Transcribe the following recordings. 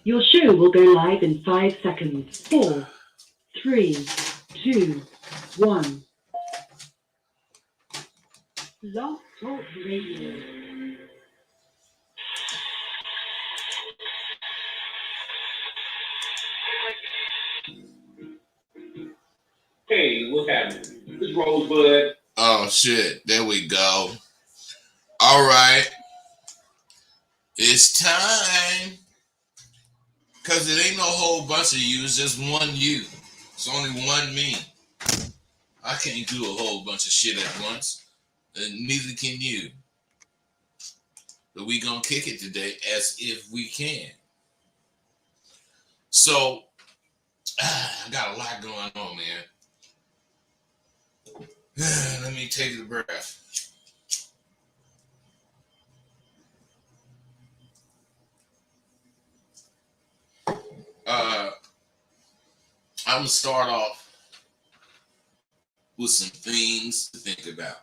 Your show will go live in 5 seconds. 4, 3, 2, 1. Blog Talk Radio. Hey, what's happening? It's Rosebud. Oh, shit. There we go. All right. It's time. Because it ain't no whole bunch of you. It's just one you. It's only one me. I can't do a whole bunch of shit at once. And neither can you. But we gonna kick it today as if we can. So, I got a lot going on, man. Let me take a breath. I'm going to start off with some things to think about.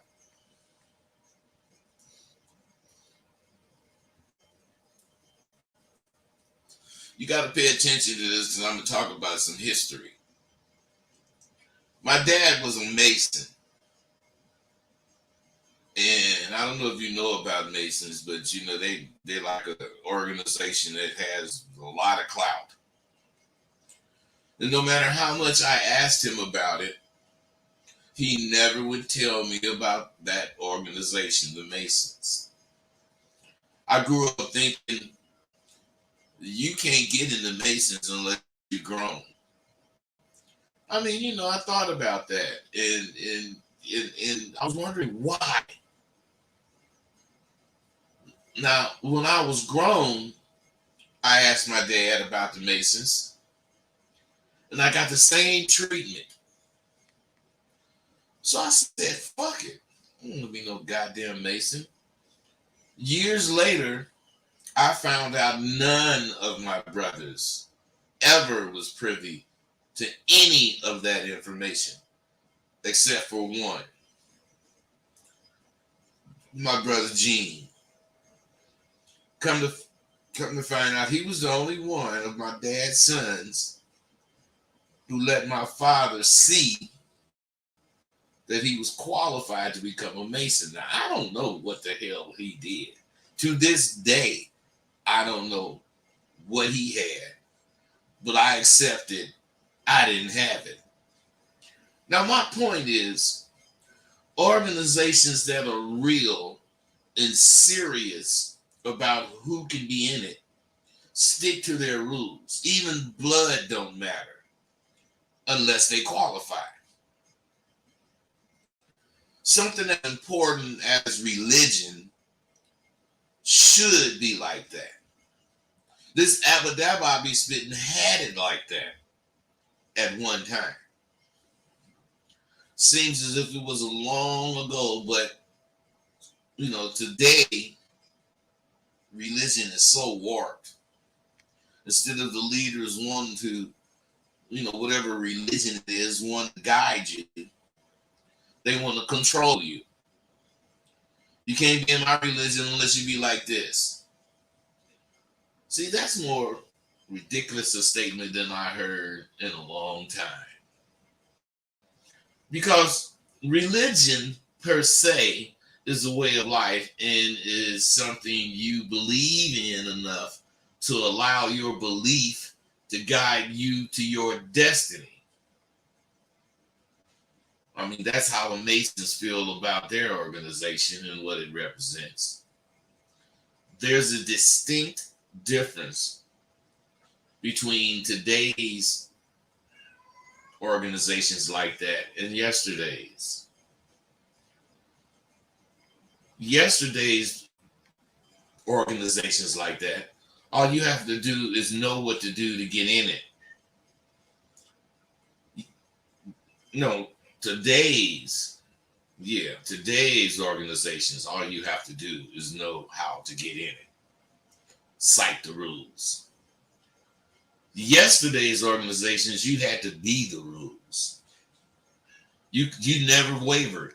You got to pay attention to this because I'm going to talk about some history. My dad was a Mason. And I don't know if you know about Masons, but you know, they're like an organization that has a lot of clout. And no matter how much I asked him about it, he never would tell me about that organization, the Masons. I grew up thinking you can't get in the Masons unless you're grown. I mean, you know, I thought about that and I was wondering why. Now, when I was grown, I asked my dad about the Masons, and I got the same treatment. So I said, fuck it. I don't want to be no goddamn Mason. Years later, I found out none of my brothers ever was privy to any of that information, except for one. My brother Gene. Come to find out, he was the only one of my dad's sons who let my father see that he was qualified to become a Mason. Now, I don't know what the hell he did. To this day, I don't know what he had, but I accepted I didn't have it. Now, my point is, organizations that are real and serious about who can be in it stick to their rules. Even blood don't matter unless they qualify. Something as important as religion should be like that. This Abadab I be spitting had it like that at one time. Seems as if it was long ago, but you know, today religion is so warped. Instead of the leaders wanting to, you know, whatever religion it is, want to guide you, they want to control you. You can't be in my religion unless you be like this. See, that's more ridiculous a statement than I heard in a long time. Because religion per se is a way of life and is something you believe in enough to allow your belief to guide you to your destiny. I mean, that's how the Masons feel about their organization and what it represents. There's a distinct difference between today's organizations like that and yesterday's. Yesterday's organizations like that, all you have to do is know what to do to get in it. No, today's organizations, all you have to do is know how to get in it. Cite the rules. Yesterday's organizations, you had to be the rules. You never wavered.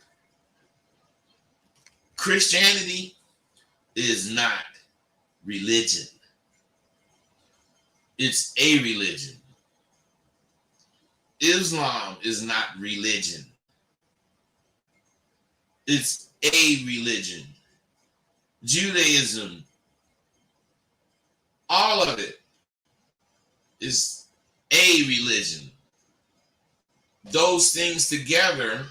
Christianity is not religion. It's a religion. Islam is not religion. It's a religion. Judaism, all of it is a religion. Those things together,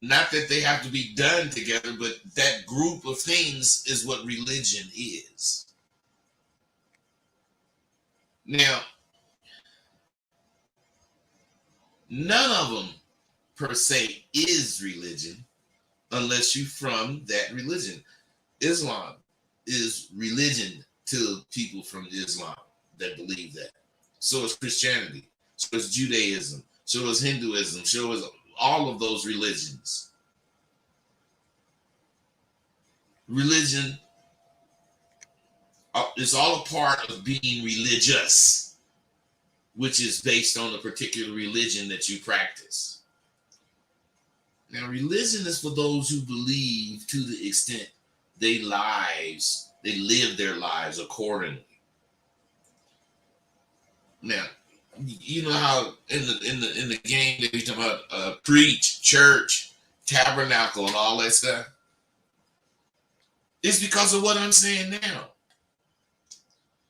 not that they have to be done together, but that group of things is what religion is. Now, none of them per se is religion unless you're from that religion. Islam is religion to people from Islam that believe that. So is Christianity. So is Judaism. So is Hinduism. So is all of those religions. Religion is all a part of being religious, which is based on the particular religion that you practice. Now, religion is for those who believe to the extent they live their lives accordingly. Now, you know how in the game they talk about preach, church, tabernacle, and all that stuff. It's because of what I'm saying now.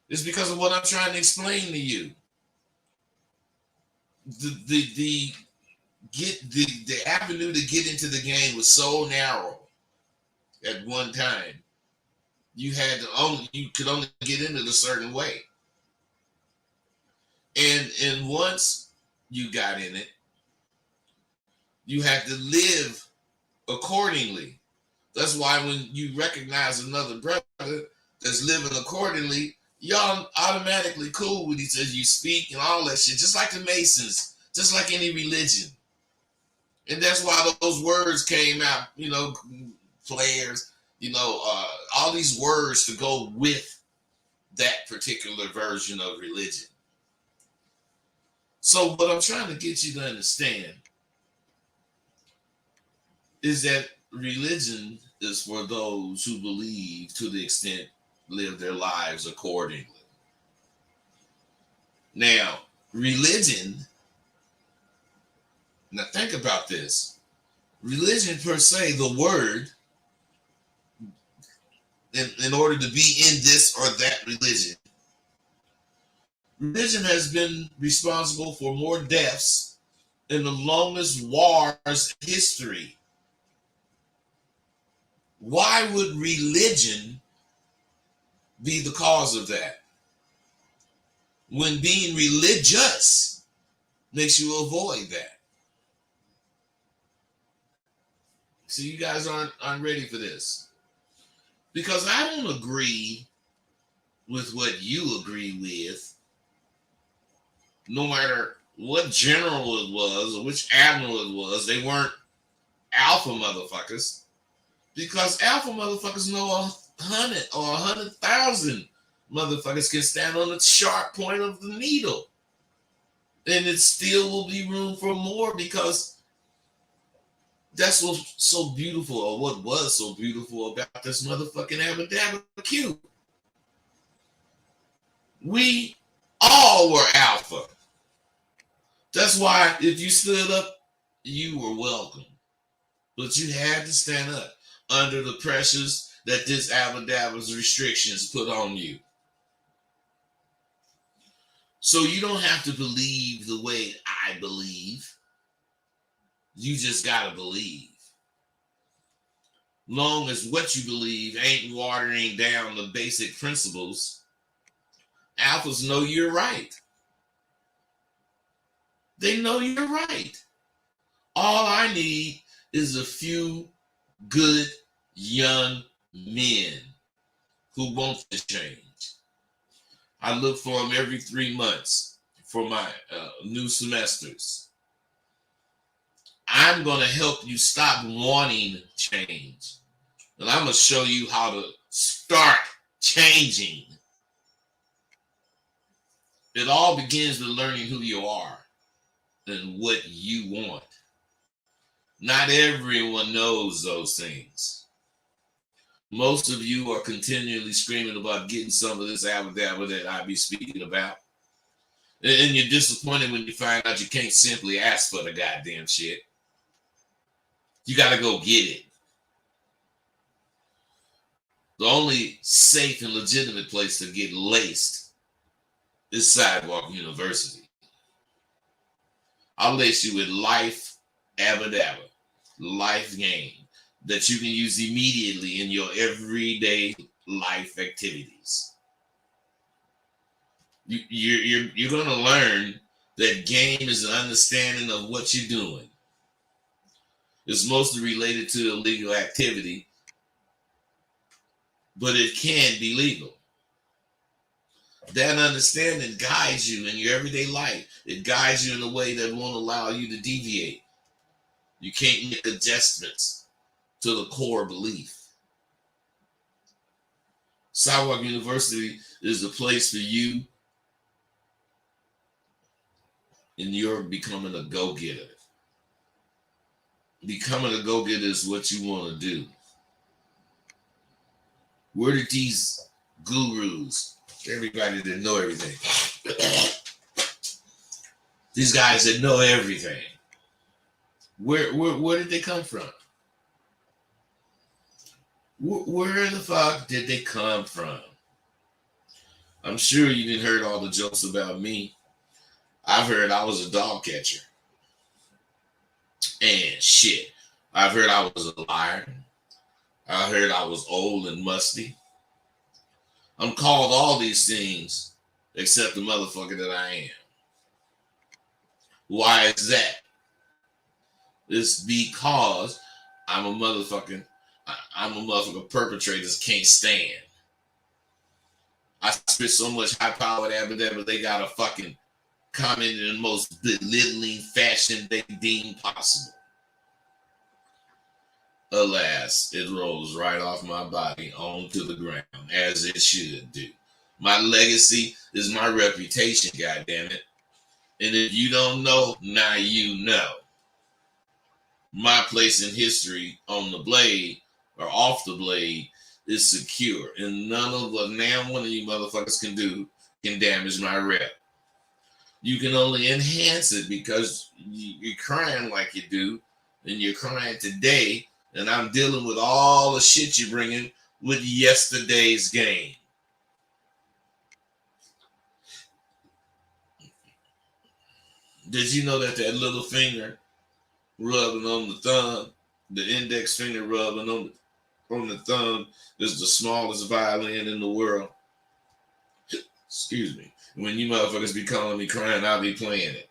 It's because of what I'm trying to explain to you. The avenue to get into the game was so narrow at one time. You could only get in it a certain way. And once you got in it, you had to live accordingly. That's why when you recognize another brother that's living accordingly, y'all automatically cool with each other. You speak and all that shit, just like the Masons, just like any religion. And that's why those words came out, players, all these words to go with that particular version of religion. So what I'm trying to get you to understand is that religion is for those who believe to the extent live their lives accordingly. Now, religion, now think about this. Religion per se, the word, in order to be in this or that religion has been responsible for more deaths in the longest wars in history. Why would religion be the cause of that, when being religious makes you avoid that? So you guys aren't ready for this, because I don't agree with what you agree with, no matter what general it was or which admiral it was. They weren't alpha motherfuckers, because alpha motherfuckers know 100 or 100,000 motherfuckers can stand on the sharp point of the needle, and it still will be room for more, because that's what's so beautiful, or what was so beautiful about this motherfucking Abadabba Q. We all were alpha. That's why if you stood up, you were welcome. But you had to stand up under the pressures that this Abadabba's restrictions put on you. So you don't have to believe the way I believe. You just gotta believe. Long as what you believe ain't watering down the basic principles, alphas know you're right. They know you're right. All I need is a few good young men who want to change. I look for them every 3 months for my new semesters. I'm going to help you stop wanting change. And I'm going to show you how to start changing. It all begins with learning who you are and what you want. Not everyone knows those things. Most of you are continually screaming about getting some of this abba that I be speaking about. And you're disappointed when you find out you can't simply ask for the goddamn shit. You got to go get it. The only safe and legitimate place to get laced is Sidewalk University. I'll lace you with life abba life game that you can use immediately in your everyday life activities. You're going to learn that game is an understanding of what you're doing. It's mostly related to illegal activity, but it can be legal. That understanding guides you in your everyday life. It guides you in a way that won't allow you to deviate. You can't make adjustments to the core belief. Sidewalk University is the place for you and you're becoming a go-getter. Becoming a go-getter is what you want to do. Where did these gurus, everybody that know everything, these guys that know everything, where did they come from? Where the fuck did they come from? I'm sure you didn't heard all the jokes about me. I've heard I was a dog catcher. And shit. I've heard I was a liar. I heard I was old and musty. I'm called all these things except the motherfucker that I am. Why is that? It's because I'm a motherfucking perpetrators can't stand. I spit so much high powered abba they got a fucking comment in the most belittling fashion they deem possible. Alas, it rolls right off my body onto the ground, as it should do. My legacy is my reputation, goddammit. And if you don't know, now you know. My place in history on the blade or off the blade is secure. And none of what now one of you motherfuckers can damage my rep. You can only enhance it because you're crying like you do, and you're crying today, and I'm dealing with all the shit you're bringing with yesterday's game. Did you know that little finger rubbing on the thumb, the index finger rubbing on the thumb is the smallest violin in the world? Excuse me. When you motherfuckers be calling me crying, I'll be playing it.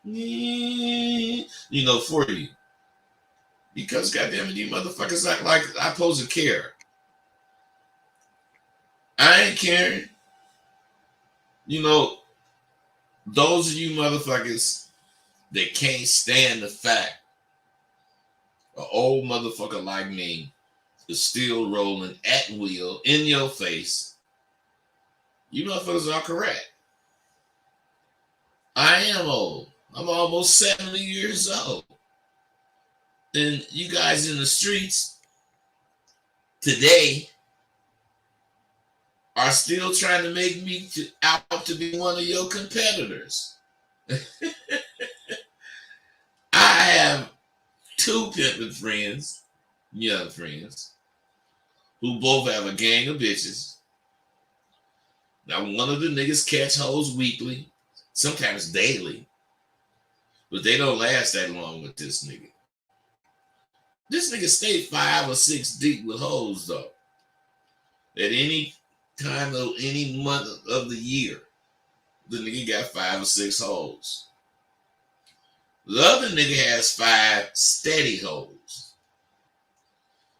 You know, for you. Because goddamn it, you motherfuckers act like I'm supposed to care. I ain't caring. You know, those of you motherfuckers that can't stand the fact an old motherfucker like me is still rolling at will in your face, you motherfuckers are correct. I am old. I'm almost 70 years old. And you guys in the streets today are still trying to make me out to be one of your competitors. I have two pimping friends, young friends, who both have a gang of bitches. Now, one of the niggas catch hoes weekly, sometimes daily, but they don't last that long with this nigga. This nigga stay 5 or 6 deep with hoes, though. At any time of any month of the year, the nigga got 5 or 6 hoes. The other nigga has 5 steady hoes.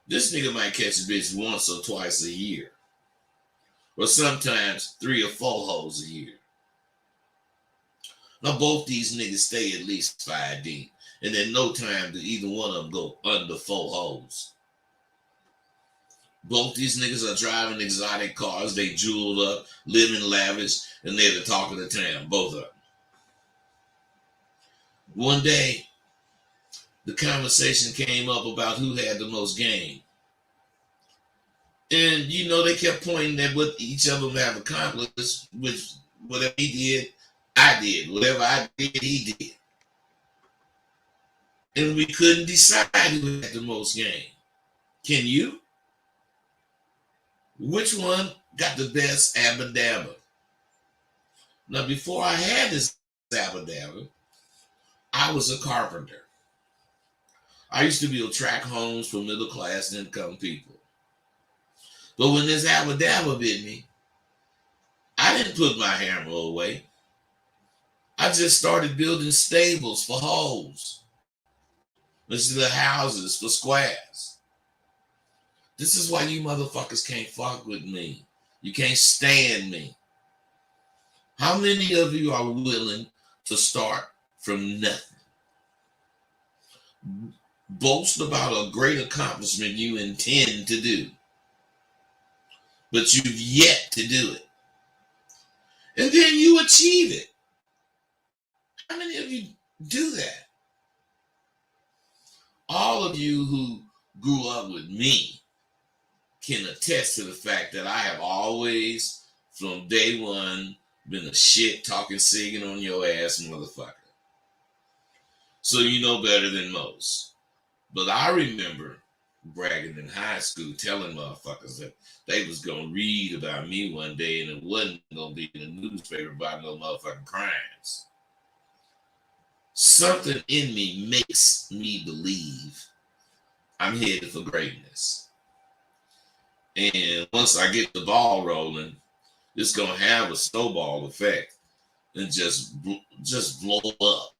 This nigga might catch a bitch once or twice a year. Or sometimes 3 or 4 hoes a year. Now both these niggas stay at least 5 deep. And in no time did either one of them go under 4 hoes. Both these niggas are driving exotic cars. They jeweled up, living lavish, and they're the talk of the town. Both of them. One day, the conversation came up about who had the most game. And you know, they kept pointing at what each of them have accomplished, which whatever he did, I did. Whatever I did, he did. And we couldn't decide who had the most game. Can you? Which one got the best abba dabba? Now, before I had this abba dabba, I was a carpenter. I used to build tract homes for middle class income people. But when this abba dabba bit me, I didn't put my hammer away. I just started building stables for hoes instead of houses for squares. This is why you motherfuckers can't fuck with me. You can't stand me. How many of you are willing to start from nothing? Boast about a great accomplishment you intend to do, but you've yet to do it. And then you achieve it. How many of you do that? All of you who grew up with me can attest to the fact that I have always, from day one, been a shit talking, singing on your ass motherfucker. So you know better than most. But I remember bragging in high school, telling motherfuckers that they was going to read about me one day and it wasn't going to be in the newspaper about no motherfucking crimes. Something in me makes me believe I'm headed for greatness. And once I get the ball rolling, it's going to have a snowball effect and just blow up.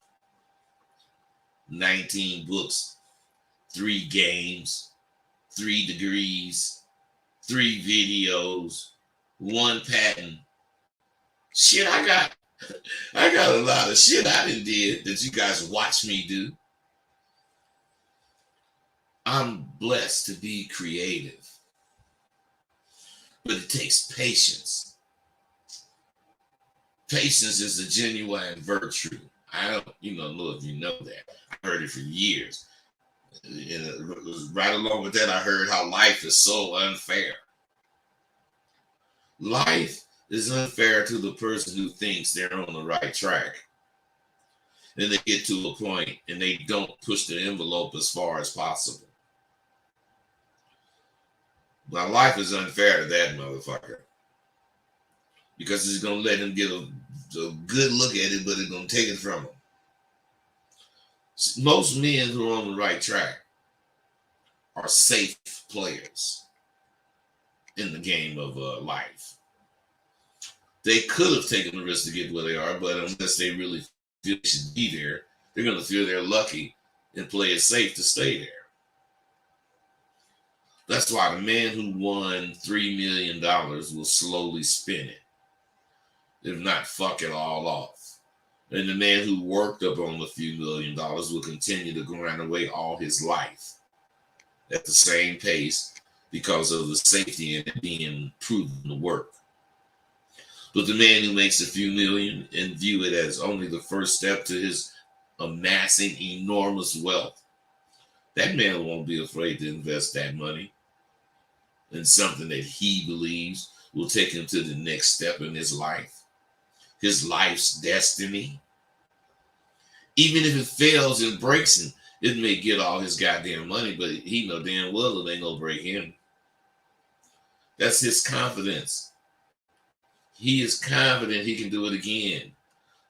19 books, 3 games, 3 degrees, 3 videos, 1 patent. Shit, I got a lot of shit I done did that you guys watch me do. I'm blessed to be creative, but it takes patience. Patience is a genuine virtue. I don't, know if you know that. I heard it for years. And right along with that, I heard how life is so unfair. Life is unfair to the person who thinks they're on the right track. And they get to a point and they don't push the envelope as far as possible. Now, life is unfair to that motherfucker. Because it's going to let him get a good look at it, but it's going to take it from him. Most men who are on the right track are safe players in the game of life. They could have taken the risk to get where they are, but unless they really feel they should be there, they're going to feel they're lucky and play it safe to stay there. That's why the man who won $3 million will slowly spin it, if not fuck it all off. And the man who worked up on a few $1 million will continue to grind away all his life at the same pace because of the safety in it being proven to work. But the man who makes a few million and view it as only the first step to his amassing enormous wealth, that man won't be afraid to invest that money in something that he believes will take him to the next step in his life's destiny. Even if it fails and breaks him, it may get all his goddamn money, but he know damn well it ain't gonna break him. That's his confidence. He is confident he can do it again.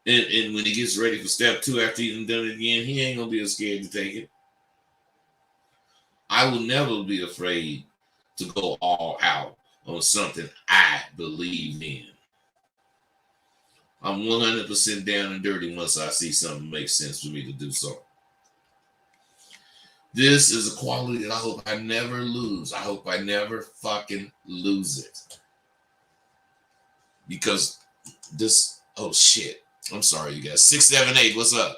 And when he gets ready for step 2 after he's done it again, he ain't gonna be scared to take it. I will never be afraid to go all out on something I believe in. I'm 100% down and dirty once I see something make sense for me to do so. This is a quality that I hope I never lose. I hope I never fucking lose it. Because this, oh shit. I'm sorry, you guys. 678, what's up?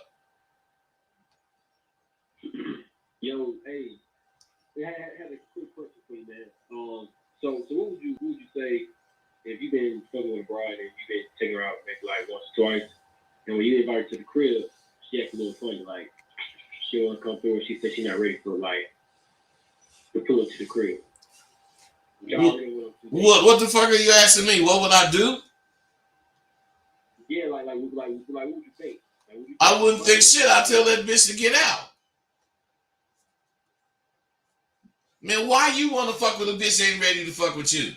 Yo, hey, I had a quick question for you, man. So what would you say if you've been fucking with a bride and you've been taking her out maybe like once or twice, and when you invite her to the crib, she acts a little funny, like she don't want to come through, and she said she's not ready for like to pull up to the crib. You already went up 2 days. What the fuck are you asking me? What would I do? Yeah, like what would you think? I wouldn't think shit. I'd tell that bitch to get out. Man, why you want to fuck with a bitch that ain't ready to fuck with you?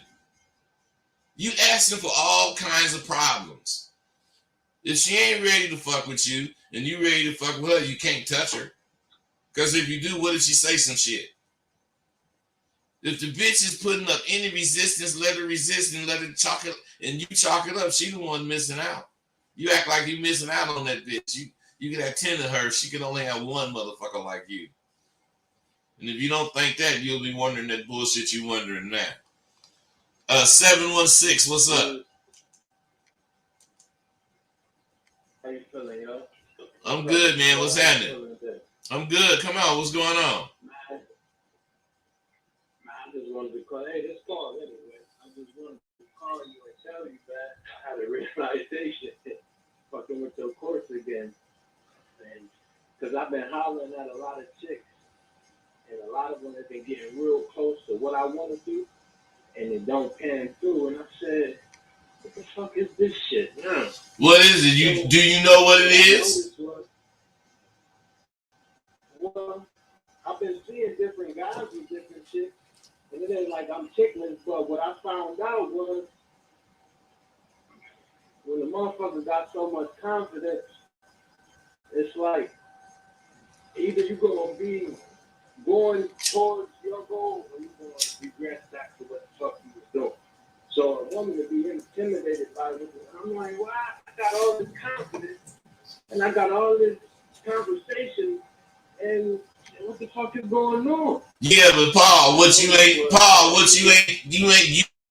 You asking for all kinds of problems. If she ain't ready to fuck with you and you ready to fuck with her, you can't touch her. Because if you do, what if she say some shit? If the bitch is putting up any resistance, let her resist and let it chalk it, and you chalk it up, she the one missing out. You act like you missing out on that bitch. You could have 10 of her. She could only have one motherfucker like you. And if you don't think that, you'll be wondering that bullshit you wondering now. 716, what's up? How you feeling, yo? I'm good, man. What's happening? I'm good. Come on, what's going on? Man, I just wanted to call. Hey, this call anyway. I just wanted to call you and tell you that I had a realization fucking with your course again. And because I've been hollering at a lot of chicks, and a lot of them have been getting real close to what I want to do, and it don't pan through. And I said, what the fuck is this shit? Yeah. What is it? Do you know what it is? Well, I've been seeing different guys with different shit, and it ain't like I'm tickling, but what I found out was when the motherfucker got so much confidence, it's like either you're going to be going towards your goal or you're going to regress back to what the fuck you was doing. So a woman to be intimidated by it, I'm like, well, I got all this confidence and I got all this conversation, and what the fuck is going on? Yeah, but Paul,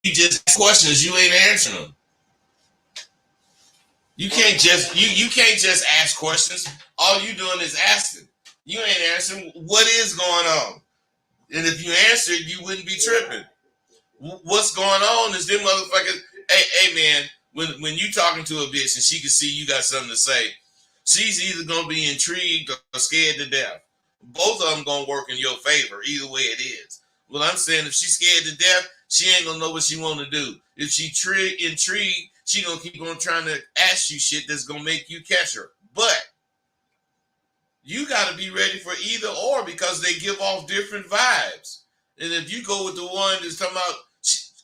you just ask questions, you ain't answering them. You can't just ask questions. All you doing is asking. You ain't answering what is going on. And if you answered, you wouldn't be tripping. What's going on is them motherfuckers. Hey man, when you talking to a bitch and she can see you got something to say, she's either gonna be intrigued or scared to death. Both of them gonna work in your favor, either way it is. Well, I'm saying if she's scared to death, she ain't gonna know what she want to do. If she intrigued, she gonna keep on trying to ask you shit that's gonna make you catch her. But you gotta be ready for either or because they give off different vibes. And if you go with the one that's talking about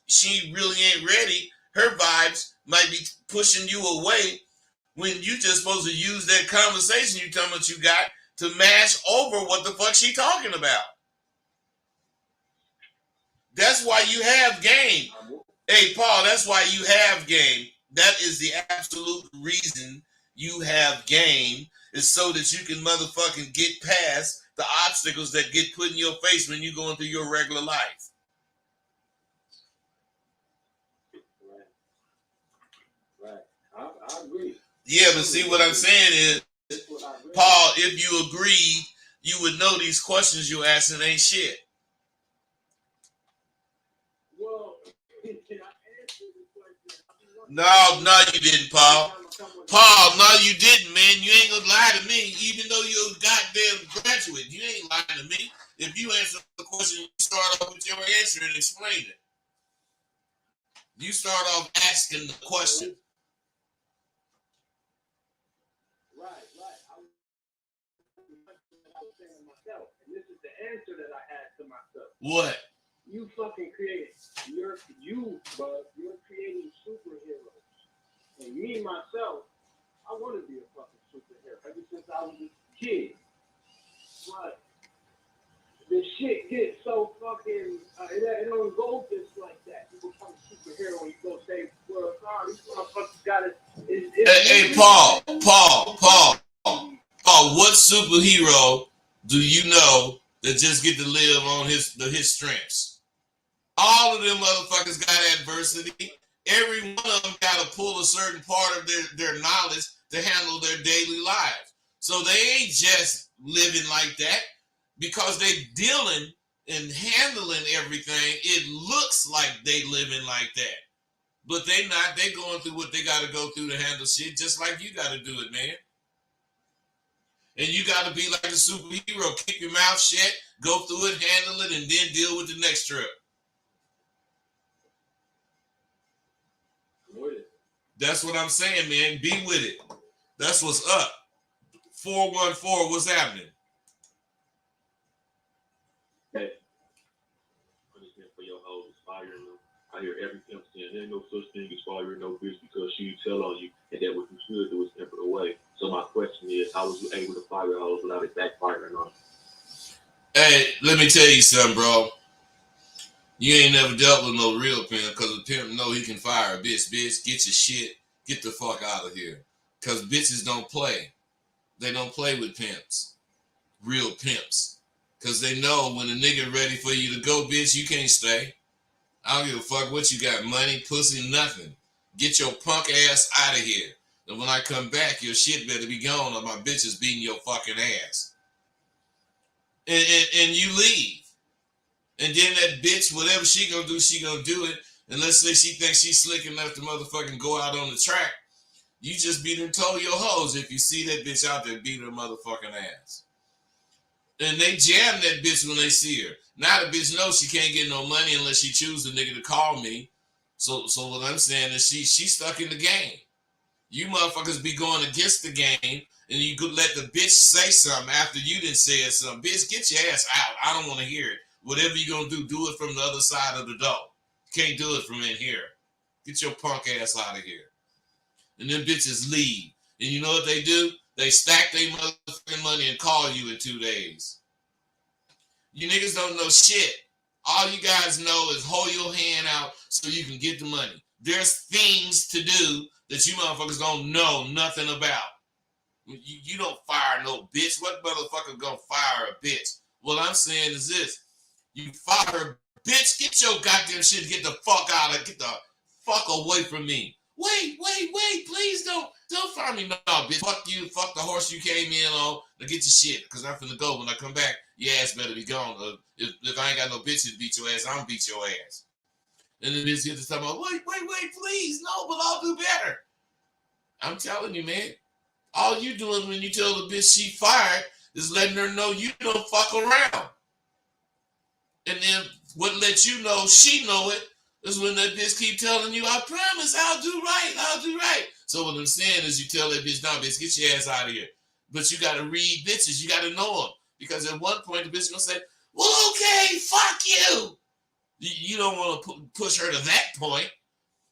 she really ain't ready, her vibes might be pushing you away when you just supposed to use that conversation you talking about you got to mash over what the fuck she talking about. That's why you have game. Hey, Paul, that's why you have game. That is the absolute reason you have game, is so that you can motherfucking get past the obstacles that get put in your face when you're going through your regular life. Right. I agree. Yeah, but see what I'm saying is, Paul, if you agreed, you would know these questions you're asking ain't shit. Well, can I answer the question? No, you didn't, Paul. Paul, no, you didn't, man. You ain't gonna lie to me, even though you're a goddamn graduate. You ain't lying to me. If you answer the question, you start off with your answer and explain it. You start off asking the question. Right. I was saying to myself, and this is the answer that I had to myself. What? You fucking created. You're creating superheroes. And me, myself, I want to be a fucking superhero ever since I was a kid. But the shit gets so fucking, it don't go just like that. You become a superhero and you go say, well, sorry, these motherfuckers got it. Hey, Paul, what superhero do you know that just get to live on his strengths? All of them motherfuckers got adversity. Every one of them got to pull a certain part of their knowledge to handle their daily lives. So they ain't just living like that because they dealing and handling everything. It looks like they living like that, but they not. They going through what they got to go through to handle shit, just like you got to do it, man. And you got to be like a superhero. Keep your mouth shut, go through it, handle it, and then deal with the next trip. That's what I'm saying, man. Be with it. That's what's up. 414, what's happening? Hey, punishment for your hoes is firing them. I hear every pimp saying there ain't no such thing as firing no bitch because she tell on you, and that what you should do is temper it away. So my question is, how was you able to fire hoes without it backfiring on you? Hey, let me tell you something, bro. You ain't never dealt with no real pimp because the pimp know he can fire a bitch. Bitch, get your shit. Get the fuck out of here. Because bitches don't play. They don't play with pimps. Real pimps. Because they know when a nigga ready for you to go, bitch, you can't stay. I don't give a fuck what you got. Money, pussy, nothing. Get your punk ass out of here. And when I come back, your shit better be gone or my bitch is beating your fucking ass. And you leave. And then that bitch, whatever she gonna do it. And let's say she thinks she's slick enough to motherfucking go out on the track. You just beat and told your hoes if you see that bitch out there beating her motherfucking ass. And they jam that bitch when they see her. Now the bitch knows she can't get no money unless she chooses the nigga to call me. So what I'm saying is she's stuck in the game. You motherfuckers be going against the game, and you could let the bitch say something after you done said something. Bitch, get your ass out. I don't want to hear it. Whatever you gonna do it from the other side of the door. You can't do it from in here. Get your punk ass out of here. And then bitches leave. And you know what they do? They stack their motherfucking money and call you in 2 days. You niggas don't know shit. All you guys know is hold your hand out so you can get the money. There's things to do that you motherfuckers don't know nothing about. You don't fire no bitch. What motherfucker gonna fire a bitch? What I'm saying is this. You fire a bitch, get your goddamn shit, get the fuck out of, get the fuck away from me. Wait, please don't fire me. No, bitch, fuck you, fuck the horse you came in on, now get your shit, because I'm finna go. When I come back, your ass better be gone. If I ain't got no bitch to beat your ass, I'm gonna beat your ass. And then bitch get to talking about, wait, please, no, but I'll do better. I'm telling you, man, all you doing when you tell the bitch she fired is letting her know you don't fuck around. And then what lets you know she know it is when that bitch keep telling you, I promise I'll do right. So what I'm saying is you tell that bitch, nah, bitch, get your ass out of here. But you got to read bitches. You got to know them. Because at one point, the bitch is going to say, well, okay, fuck you. You don't want to push her to that point.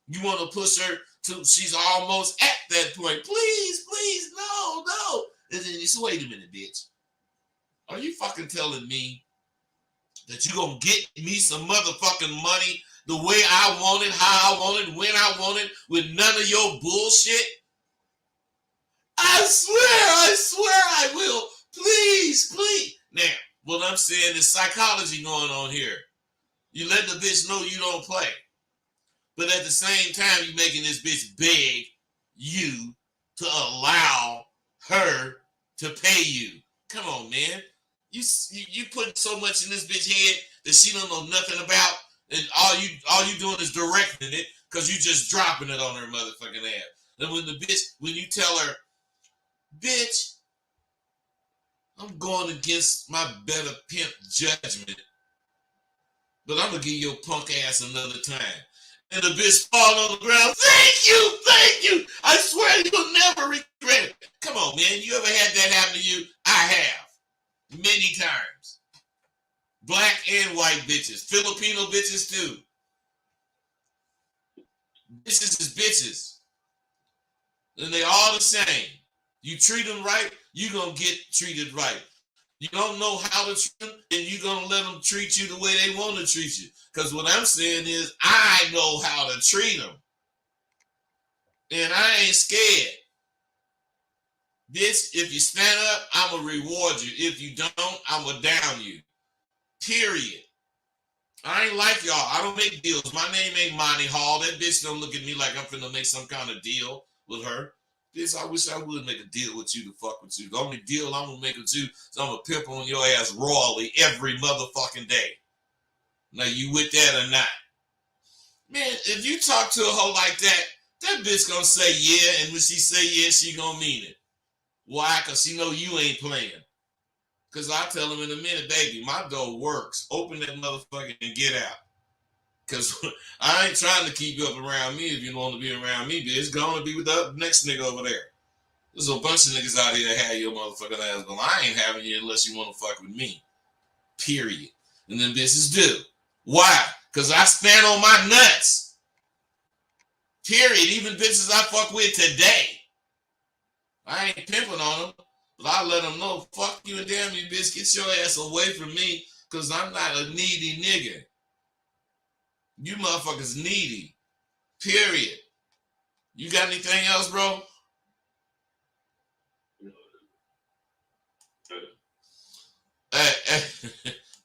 You want to push her to, she's almost at that point. Please, no. And then you say, wait a minute, bitch. Are you fucking telling me that you gonna get me some motherfucking money the way I want it, how I want it, when I want it, with none of your bullshit? I swear I will. Please. Now, what I'm saying is psychology going on here. You let the bitch know you don't play. But at the same time, you making this bitch beg you to allow her to pay you. Come on, man. You putting so much in this bitch head that she don't know nothing about, and all you doing is directing it because you just dropping it on her motherfucking ass. And when you tell her, bitch, I'm going against my better pimp judgment, but I'm gonna give your punk ass another time. And the bitch fall on the ground. Thank you. I swear you'll never regret it. Come on, man. You ever had that happen to you? I have. Many times. Black and white bitches. Filipino bitches too. Bitches is bitches. And they all the same. You treat them right, you gonna get treated right. You don't know how to treat them, and you gonna let them treat you the way they want to treat you. Because what I'm saying is, I know how to treat them. And I ain't scared. Bitch, if you stand up, I'm going to reward you. If you don't, I'm going to down you. Period. I ain't like y'all. I don't make deals. My name ain't Monty Hall. That bitch don't look at me like I'm finna make some kind of deal with her. Bitch, I wish I would make a deal with you to fuck with you. The only deal I'm going to make with you is I'm going to pimp on your ass royally every motherfucking day. Now, you with that or not? Man, if you talk to a hoe like that, that bitch going to say yeah, and when she say yeah, she going to mean it. Why? Because she know you ain't playing. Because I tell him in a minute, baby, my door works. Open that motherfucker and get out. Because I ain't trying to keep you up around me if you want to be around me, bitch. Go on and be with the next nigga over there. There's a bunch of niggas out here that have your motherfucking ass, but I ain't having you unless you want to fuck with me. Period. And then bitches do. Why? Because I stand on my nuts. Period. Even bitches I fuck with today. I ain't pimping on them, but I let them know, fuck you and damn you, bitch. Get your ass away from me, because I'm not a needy nigga. You motherfuckers needy. Period. You got anything else, bro? Hey,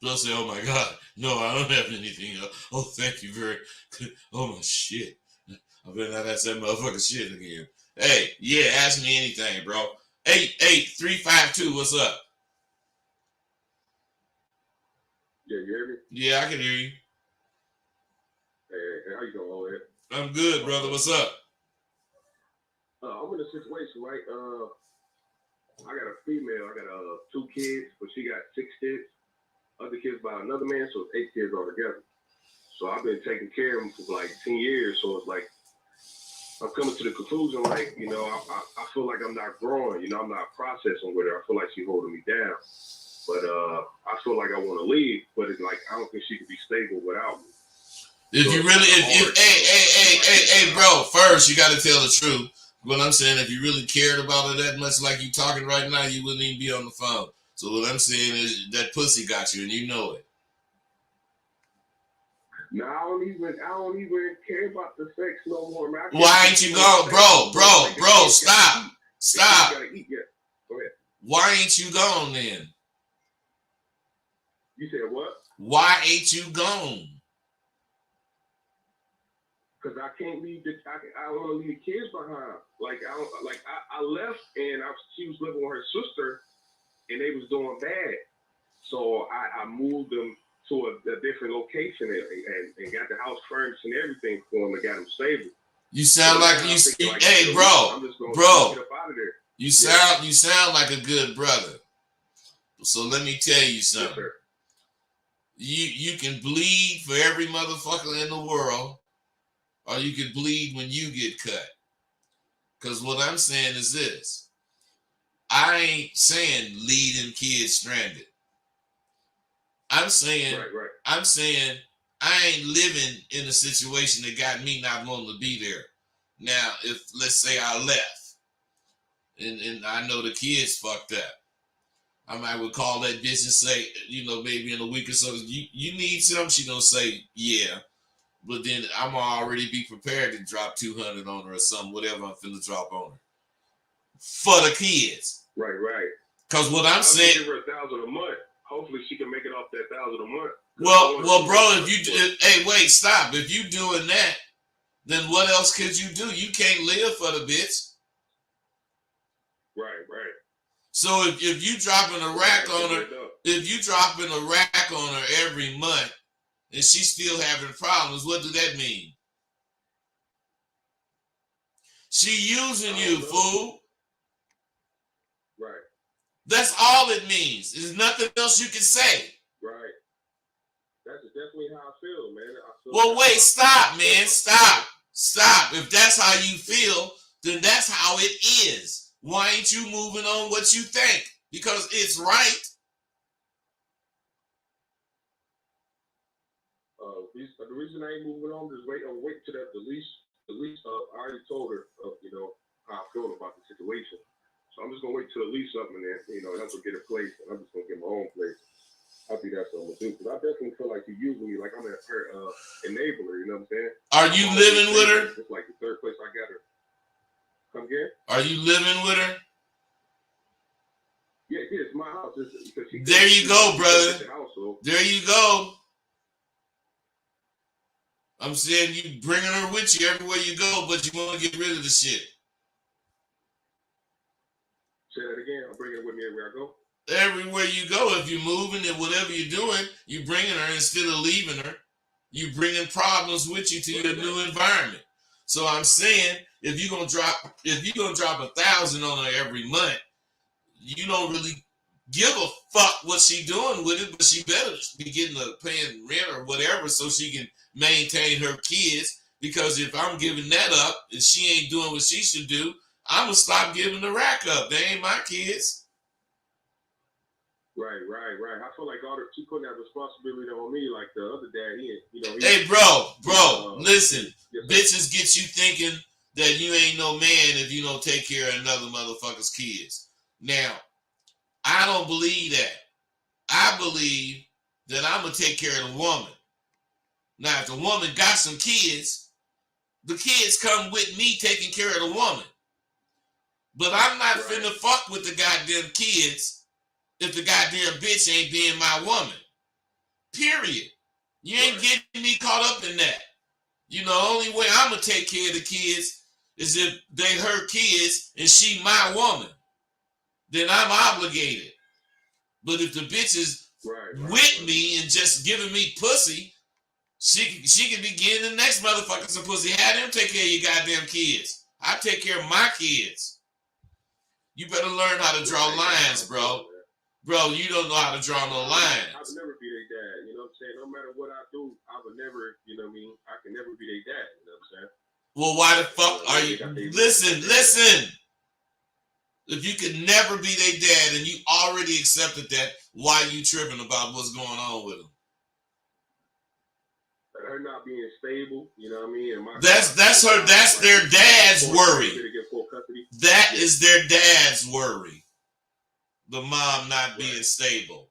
don't say, oh my God. No, I don't have anything else. Oh, thank you very much. Oh my shit. I better not ask that motherfucking shit again. Hey, yeah, ask me anything, bro. 88352, what's up? Yeah, you hear me? Yeah, I can hear you. Hey, how you doing, all that? I'm good, brother. What's up? I'm in a situation, right? I got a female. I got 2 kids, but she got 6 kids. Other kids by another man, so it's 8 kids altogether. So I've been taking care of them for like 10 years. So it's like I'm coming to the conclusion, like, you know, I feel like I'm not growing. You know, I'm not processing with her. I feel like she's holding me down. But I feel like I want to leave, but it's like I don't think she could be stable without me. If you really, hey, bro, first you got to tell the truth. What I'm saying, if you really cared about her that much, like you talking right now, you wouldn't even be on the phone. So what I'm saying is that pussy got you, and you know it. No, I don't even care about the sex no more, man. Why ain't you gone, bro? Stop. Gotta eat, yeah. Go ahead. Why ain't you gone then? You said what? Why ain't you gone? Because I can't leave I want to leave the kids behind. I left and she was living with her sister, and they was doing bad. So I moved them to a different location and got the house furnished and everything for them and got them stable. You sound like you. Hey, bro. You sound like a good brother. So let me tell you something. Yes, you can bleed for every motherfucker in the world, or you can bleed when you get cut. Because what I'm saying is this. I ain't saying leading kids stranded. I'm saying, right. I'm saying I ain't living in a situation that got me not wanting to be there. Now, if let's say I left, and I know the kids fucked up, I might would call that bitch and say, you know, maybe in a week or so, you need something? She gonna say, yeah. But then I'm already be prepared to drop 200 on her or something, whatever I'm finna drop on her. For the kids. Right. Because what I'm saying... I'll give her $1,000 a month. Hopefully she can make it off that $1,000 a month. Well, bro, hey, wait, stop. If you doing that, then what else could you do? You can't live for the bitch. Right. So if you dropping a rack on her, every month, and she's still having problems, what do that mean? She using you, fool. Right. That's all it means. There's nothing else you can say. Right. That's definitely how I feel, man. Well, wait, stop, man. Stop. If that's how you feel, then that's how it is. Why ain't you moving on what you think? Because it's right. The reason I ain't moving on is I'm waiting till the lease. I already told her, you know, how I feel about the situation. So I'm just gonna wait till the lease up and then, you know, that's gonna get a place, and I'm just gonna get my own place. I think that's what I'm gonna do. Because I definitely feel like you're using me, like I'm her enabler. You know what I'm saying? Are you living with her? It's like the third place I got her. Come again? Are you living with her? Yeah, it's my house. There you go, brother. There you go. I'm saying you bringing her with you everywhere you go, but you want to get rid of the shit. Say that again. I'm bringing her with me everywhere I go. Everywhere you go, if you're moving and whatever you're doing, you bringing her instead of leaving her. You bringing problems with you to your new environment. So I'm saying, if you're gonna drop 1,000 on her every month, you don't really give a fuck what she doing with it, but she better be getting paying rent or whatever so she can maintain her kids, because if I'm giving that up and she ain't doing what she should do, I'm gonna stop giving the rack up. They ain't my kids. Right. I feel like she putting that responsibility on me, like the other dad. Hey, bro, listen. Yes, bitches get you thinking that you ain't no man if you don't take care of another motherfucker's kids. Now, I don't believe that. I believe that I'm gonna take care of the woman. Now, if the woman got some kids, the kids come with me taking care of the woman. But I'm not finna fuck with the goddamn kids if the goddamn bitch ain't being my woman. Period. You ain't getting me caught up in that. You know, the only way I'm gonna take care of the kids is if they her kids and she my woman. Then I'm obligated. But if the bitch is with me and just giving me pussy, she can be getting the next motherfucker some pussy. Have them take care of your goddamn kids. I take care of my kids. You better learn how to draw lines, bro. Bro, you don't know how to draw no lines. I would never be their dad, you know what I'm saying? No matter what I do, I would never, you know what I mean? I can never be their dad, you know what I'm saying? Well, why the fuck are you... Listen. If you could never be their dad and you already accepted that, why are you tripping about what's going on with them? Her not being stable, you know what I mean? And that's their dad's worry. That is their dad's worry. The mom not being stable.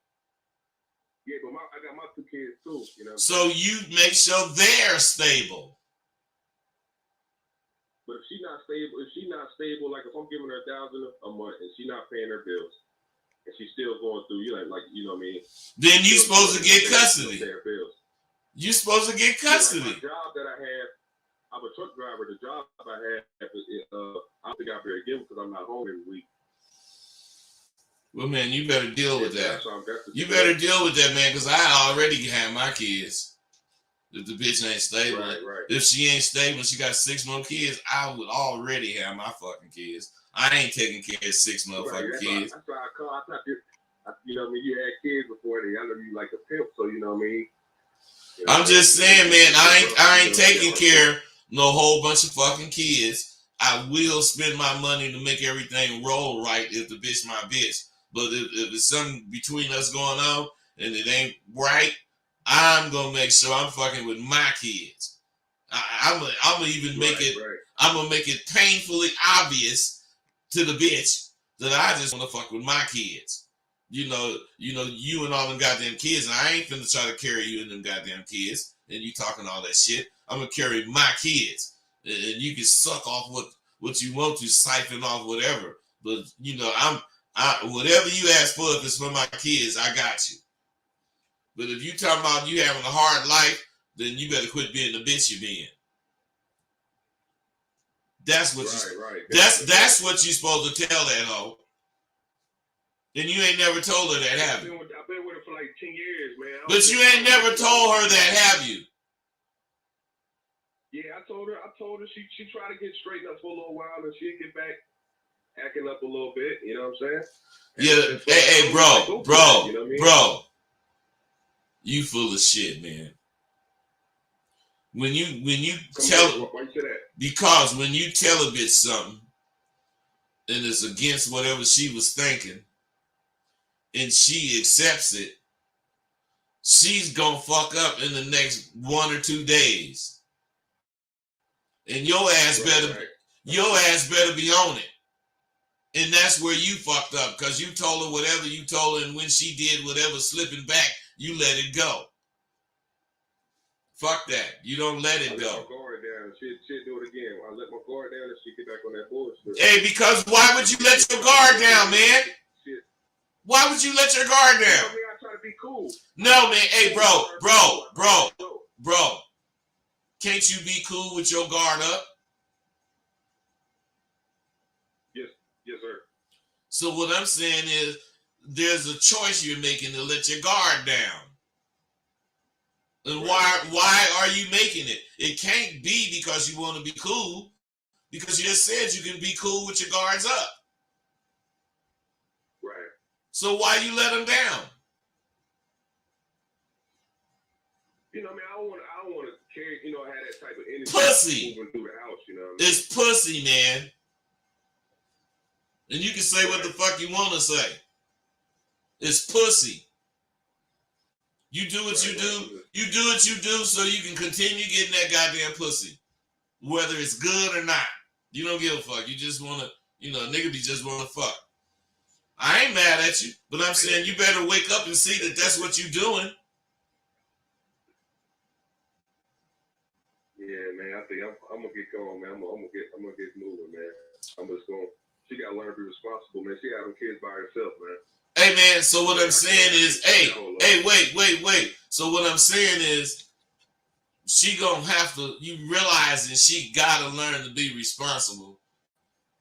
Yeah, but I got my two kids too, you know. So you make sure they're stable. But if she's not stable, like if I'm giving her $1,000 a month and she's not paying her bills, and she's still going through, you know what I mean? Then you supposed to get custody. You supposed to get custody. Like my job that I have, I'm a truck driver. The job I have, I don't think I'll be able to give because I'm not home every week. Well, man, you better deal with that. You better deal with that, man, because I already have my kids. If the bitch ain't stable. Right. If she ain't stable and she got 6 more kids, I would already have my fucking kids. I ain't taking care of 6 motherfucking kids. That's why I call. I thought you know what I mean? You had kids before. I know you like a pimp, so you know what I mean? You know, I'm just saying, man, I ain't taking care of no whole bunch of fucking kids. I will spend my money to make everything roll right if the bitch my bitch. But if it's something between us going on and it ain't right, I'm gonna make sure I'm fucking with my kids. I'm gonna even make it. Right. I'm gonna make it painfully obvious to the bitch that I just wanna fuck with my kids. You know, you and all them goddamn kids, and I ain't finna try to carry you and them goddamn kids, and you talking all that shit. I'm gonna carry my kids, and you can suck off what you want to, siphon off whatever. But you know, whatever you ask for, if it's for my kids, I got you. But if you talking about you having a hard life, then you better quit being the bitch you're being. That's what that's what you supposed to tell that hoe. And you ain't never told her that, have you? I've been with her for like 10 years, man. But you ain't never told her that, have you? Yeah, I told her she tried to get straightened up for a little while and she'd get back acting up a little bit, you know what I'm saying? Yeah, hey, bro, you know what I mean? bro. You full of shit, man. When you tell, why you say that? Because when you tell a bitch something and it's against whatever she was thinking and she accepts it, she's gonna fuck up in the next 1 or 2 days. And your ass better be on it. And that's where you fucked up, because you told her whatever you told her, and when she did whatever slipping back, you let it go. Fuck that. You don't let it go. I let my guard down. She'll do it again. I let my guard down and she get back on that bullshit. Hey, because why would you let your guard down, man? Shit. Why would you let your guard down? I mean, I try to be cool. No, man. Hey, bro. Can't you be cool with your guard up? Yes, sir. So what I'm saying is, there's a choice you're making to let your guard down. And why are you making it? It can't be because you want to be cool, because you just said you can be cool with your guards up. Right. So why you let them down? You know, I mean, I don't want to type of energy pussy. moving through the house, you know what I mean? It's pussy, man. And you can say what the fuck you want to say. It's pussy. You do what you do. You do what you do so you can continue getting that goddamn pussy. Whether it's good or not. You don't give a fuck. You just want to, nigga be just want to fuck. I ain't mad at you, but I'm saying you better wake up and see that that's what you doing. Yeah, man. I think I'm gonna get going, man. I'm gonna get moving, man. I'm just going. She gotta learn to be responsible, man. She got them kids by herself, man. Hey, man. So what I'm saying is, wait. So what I'm saying is, she gonna have to. You realizing she gotta learn to be responsible,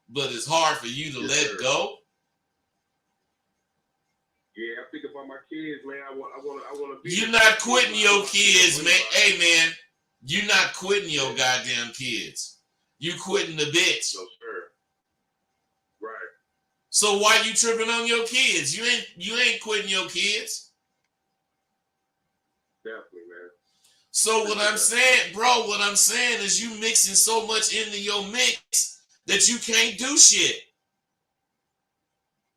but it's hard for you to let go. Yeah, I think about my kids, man. I want to be. You're not quitting your kids, man. Hey, man. You're not quitting your goddamn kids. You quitting the bitch. No, sir. Right. So why you tripping on your kids? You ain't quitting your kids. Definitely, man. So what I'm saying is you mixing so much into your mix that you can't do shit.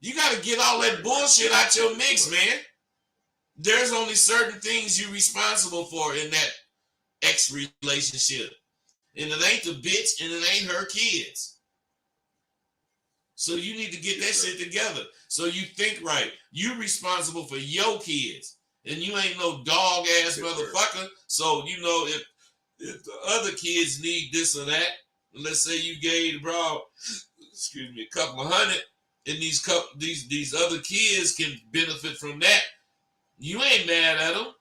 You got to get all that bullshit out your mix, man. There's only certain things you're responsible for in that ex relationship. And it ain't the bitch and it ain't her kids. So you need to get that shit together. So you think right. You're responsible for your kids. And you ain't no dog ass motherfucker. So, if the other kids need this or that, let's say you gave the bro, a couple of hundred, and these other kids can benefit from that, you ain't mad at them.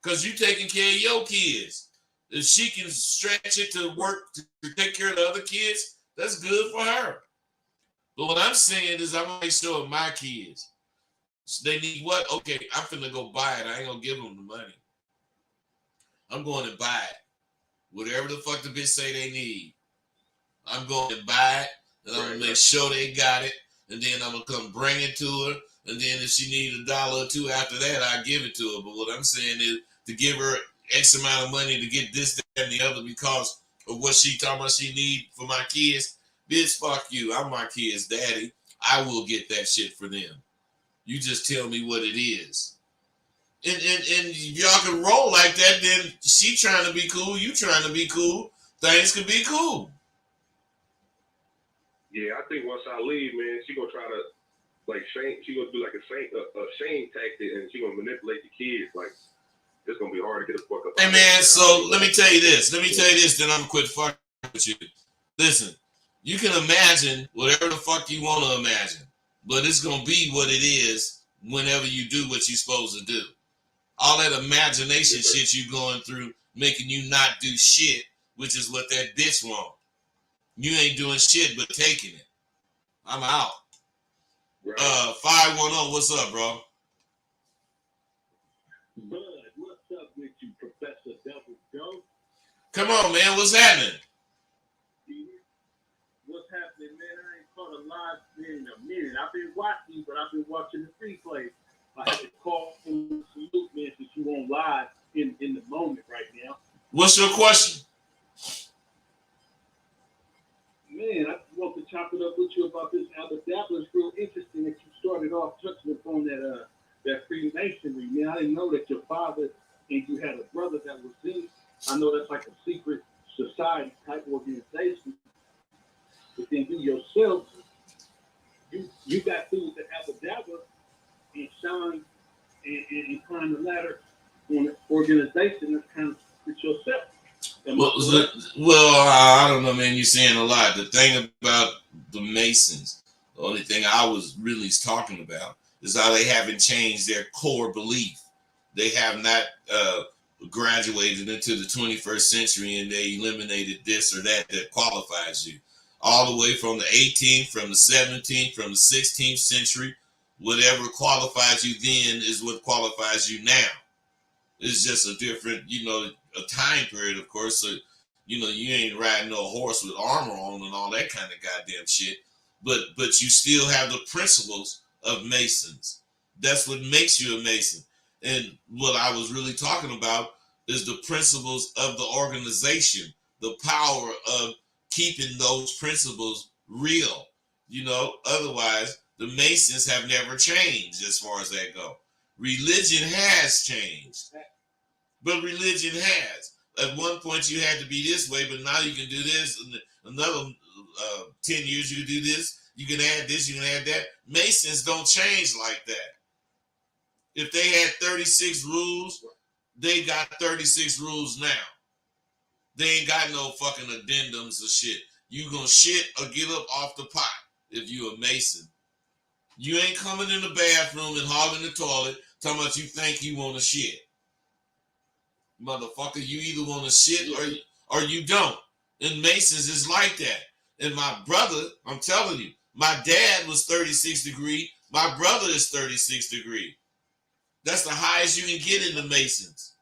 Because you taking care of your kids. If she can stretch it to work to take care of the other kids, that's good for her. But what I'm saying is I'm going to make sure my kids, they need what? Okay, I'm finna go buy it. I ain't going to give them the money. I'm going to buy it. Whatever the fuck the bitch say they need. I'm going to buy it, and I'm going to make sure they got it, and then I'm going to come bring it to her, and then if she needs $1 or $2 after that, I give it to her. But what I'm saying is to give her X amount of money to get this, that, and the other because of what she talking about she need for my kids. Bitch, fuck you. I'm my kid's daddy. I will get that shit for them. You just tell me what it is. And if y'all can roll like that, then she trying to be cool, you trying to be cool. Things could be cool. Yeah, I think once I leave, man, she gonna try to shame. She gonna do like a shame tactic, and she gonna manipulate the kids. Like it's gonna be hard to get a fuck up. Hey man, so let me tell you this. Then I'm gonna quit fucking with you. Listen, you can imagine whatever the fuck you want to imagine, but it's gonna be what it is whenever you do what you're supposed to do. All that imagination shit you going through, making you not do shit, which is what that bitch want. You ain't doing shit but taking it. I'm out. Right. 510, what's up, bro? Bud, what's up with you, Professor Devil Joe? Come on, man, what's happening? What's happening, man? I ain't caught a live in a minute. I've been watching, but I've been watching the replay. I had to call and salute, man, since you on live in the moment right now. What's your question? Man, I want to chop it up with you about this Abracadabra. It's real interesting that you started off touching upon that Freemasonry. Man, I didn't know that your father and you had a brother that was in. I know that's like a secret society type organization. But then you yourself, you got through with the Abracadabra and shined and climbed the ladder on an organization that's kind of with yourself. Well, I don't know, man. You're saying a lot. The thing about the Masons, the only thing I was really talking about is how they haven't changed their core belief. They have not graduated into the 21st century and they eliminated this or that qualifies you. All the way from the 18th, from the 17th, from the 16th century, whatever qualifies you then is what qualifies you now. It's just a different, a time period, of course. So, you ain't riding no horse with armor on and all that kind of goddamn shit. But you still have the principles of Masons. That's what makes you a Mason. And what I was really talking about is the principles of the organization, the power of keeping those principles real. You know, otherwise the Masons have never changed as far as that go. Religion has changed, but religion has. At one point you had to be this way, but now you can do this. And another 10 years you can do this. You can add this, you can add that. Masons don't change like that. If they had 36 rules, they got 36 rules now. They ain't got no fucking addendums or shit. You gonna shit or get up off the pot if you a Mason. You ain't coming in the bathroom and hogging the toilet talking about you think you want to shit. Motherfucker, you either want to shit or you don't. And Masons is like that. And my brother, I'm telling you, my dad was 36 degree. My brother is 36 degree. That's the highest you can get in the Masons.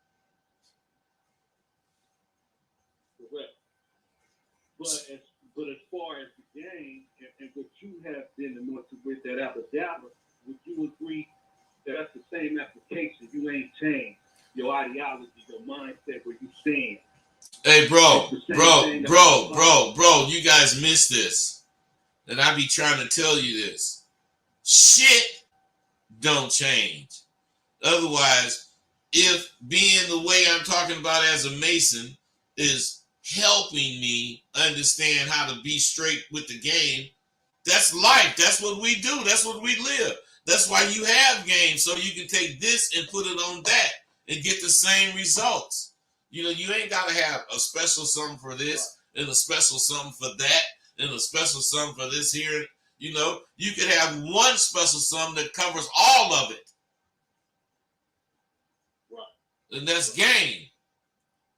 Correct. But as far as the game and what you have been in order to with that Abadabra, would you agree that that's the same application? You ain't changed your ideology, your mindset, where you stand. Hey, bro, you guys miss this. And I be trying to tell you this. Shit don't change. Otherwise, if being the way I'm talking about as a Mason is helping me understand how to be straight with the game, that's life. That's what we do. That's what we live. That's why you have games, so you can take this and put it on that and get the same results. You know, you ain't got to have a special something for this and a special something for that and a special something for this here. You know, you could have one special something that covers all of it. Right. And that's game.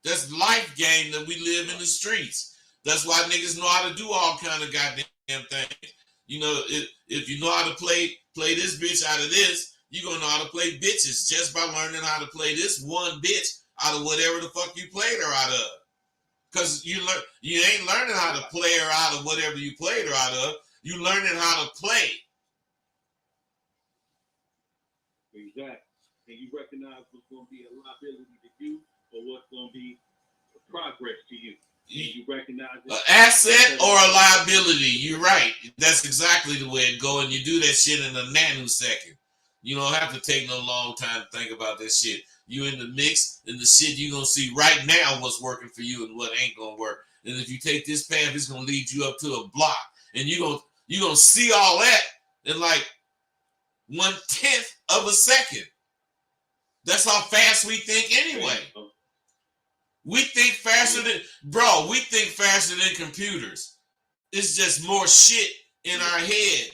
That's life game that we live in the streets. That's why niggas know how to do all kind of goddamn things. You know, if you know how to play this bitch out of this, you're going to know how to play bitches just by learning how to play this one bitch out of whatever the fuck you played her out of. Because you ain't learning how to play her out of whatever you played her out of. You learning how to play. Exactly. And you recognize what's going to be a liability to you or what's going to be a progress to you. You recognize it. An asset or a liability. You're right. That's exactly the way it go. And you do that shit in a nanosecond. You don't have to take no long time to think about that shit. You in the mix, and the shit you gonna see right now what's working for you and what ain't gonna work. And if you take this path, it's gonna lead you up to a block, and you gonna see all that in like 1/10 of a second. That's how fast we think anyway. We think faster than we think faster than computers. It's just more shit in our head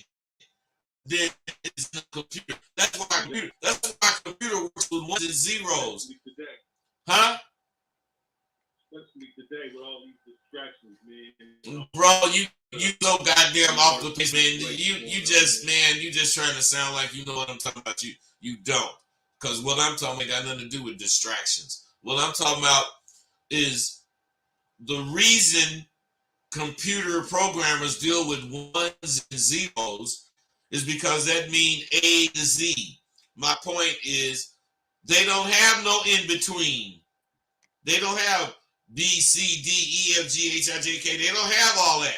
than it's in a computer. That's why computer works with ones and zeros. Huh? Especially today with all these distractions, man. Bro, you so goddamn off the place, man. You just trying to sound like you know what I'm talking about. You don't. Because what I'm talking about got nothing to do with distractions. What I'm talking about is the reason computer programmers deal with ones and zeros is because that means A to Z. My point is they don't have no in between. They don't have B, C, D, E, F, G, H, I, J, K. They don't have all that.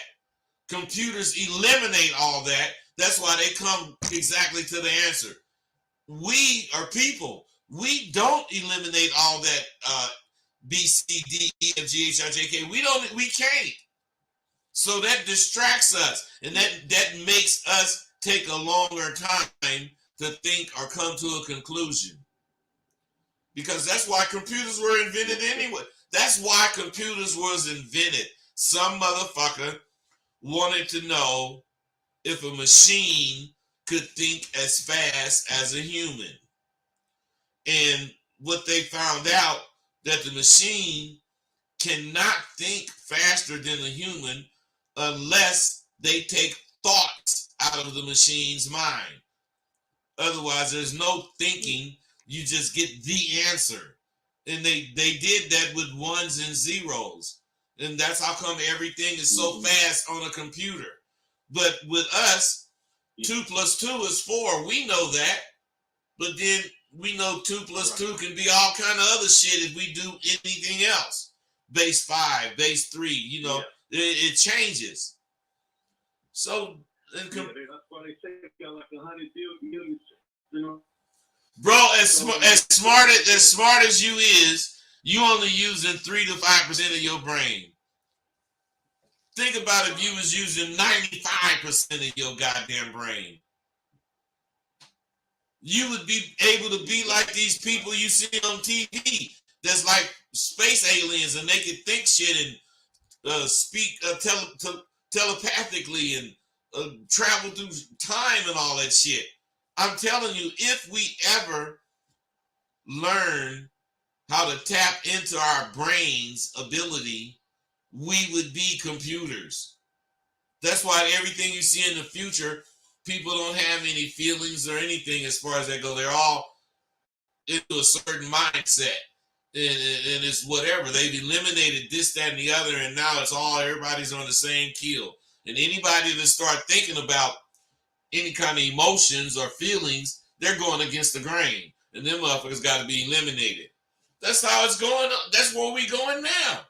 Computers eliminate all that. That's why they come exactly to the answer. We are people. We don't eliminate all that B, C, D, E, F, G, H, I, J, K. We can't. So that distracts us, and that makes us take a longer time to think or come to a conclusion. Because that's why computers were invented anyway. That's why computers was invented. Some motherfucker wanted to know if a machine could think as fast as a human. And what they found out, that the machine cannot think faster than a human unless they take thoughts out of the machine's mind. Otherwise, there's no thinking. You just get the answer. And they did that with ones and zeros. And that's how come everything is so fast on a computer. But with us, 2 + 2 is 4. We know that. But then we know 2 + 2 can be all kind of other shit if we do anything else. Base 5, base 3, you know, it changes. So, that's why they say you got like 100 million, you know. Bro, as smart as you is, you only using 3 to 5% of your brain. Think about if you was using 95% of your goddamn brain. You would be able to be like these people you see on TV that's like space aliens, and they can think shit and speak telepathically and travel through time and all that shit. I'm telling you, if we ever learn how to tap into our brain's ability, we would be computers. That's why everything you see in the future, people don't have any feelings or anything as far as that go. They're all into a certain mindset. And it's whatever. They've eliminated this, that, and the other, and now it's all everybody's on the same keel. And anybody that start thinking about any kind of emotions or feelings, they're going against the grain. And them motherfuckers got to be eliminated. That's how it's going. That's where we going now.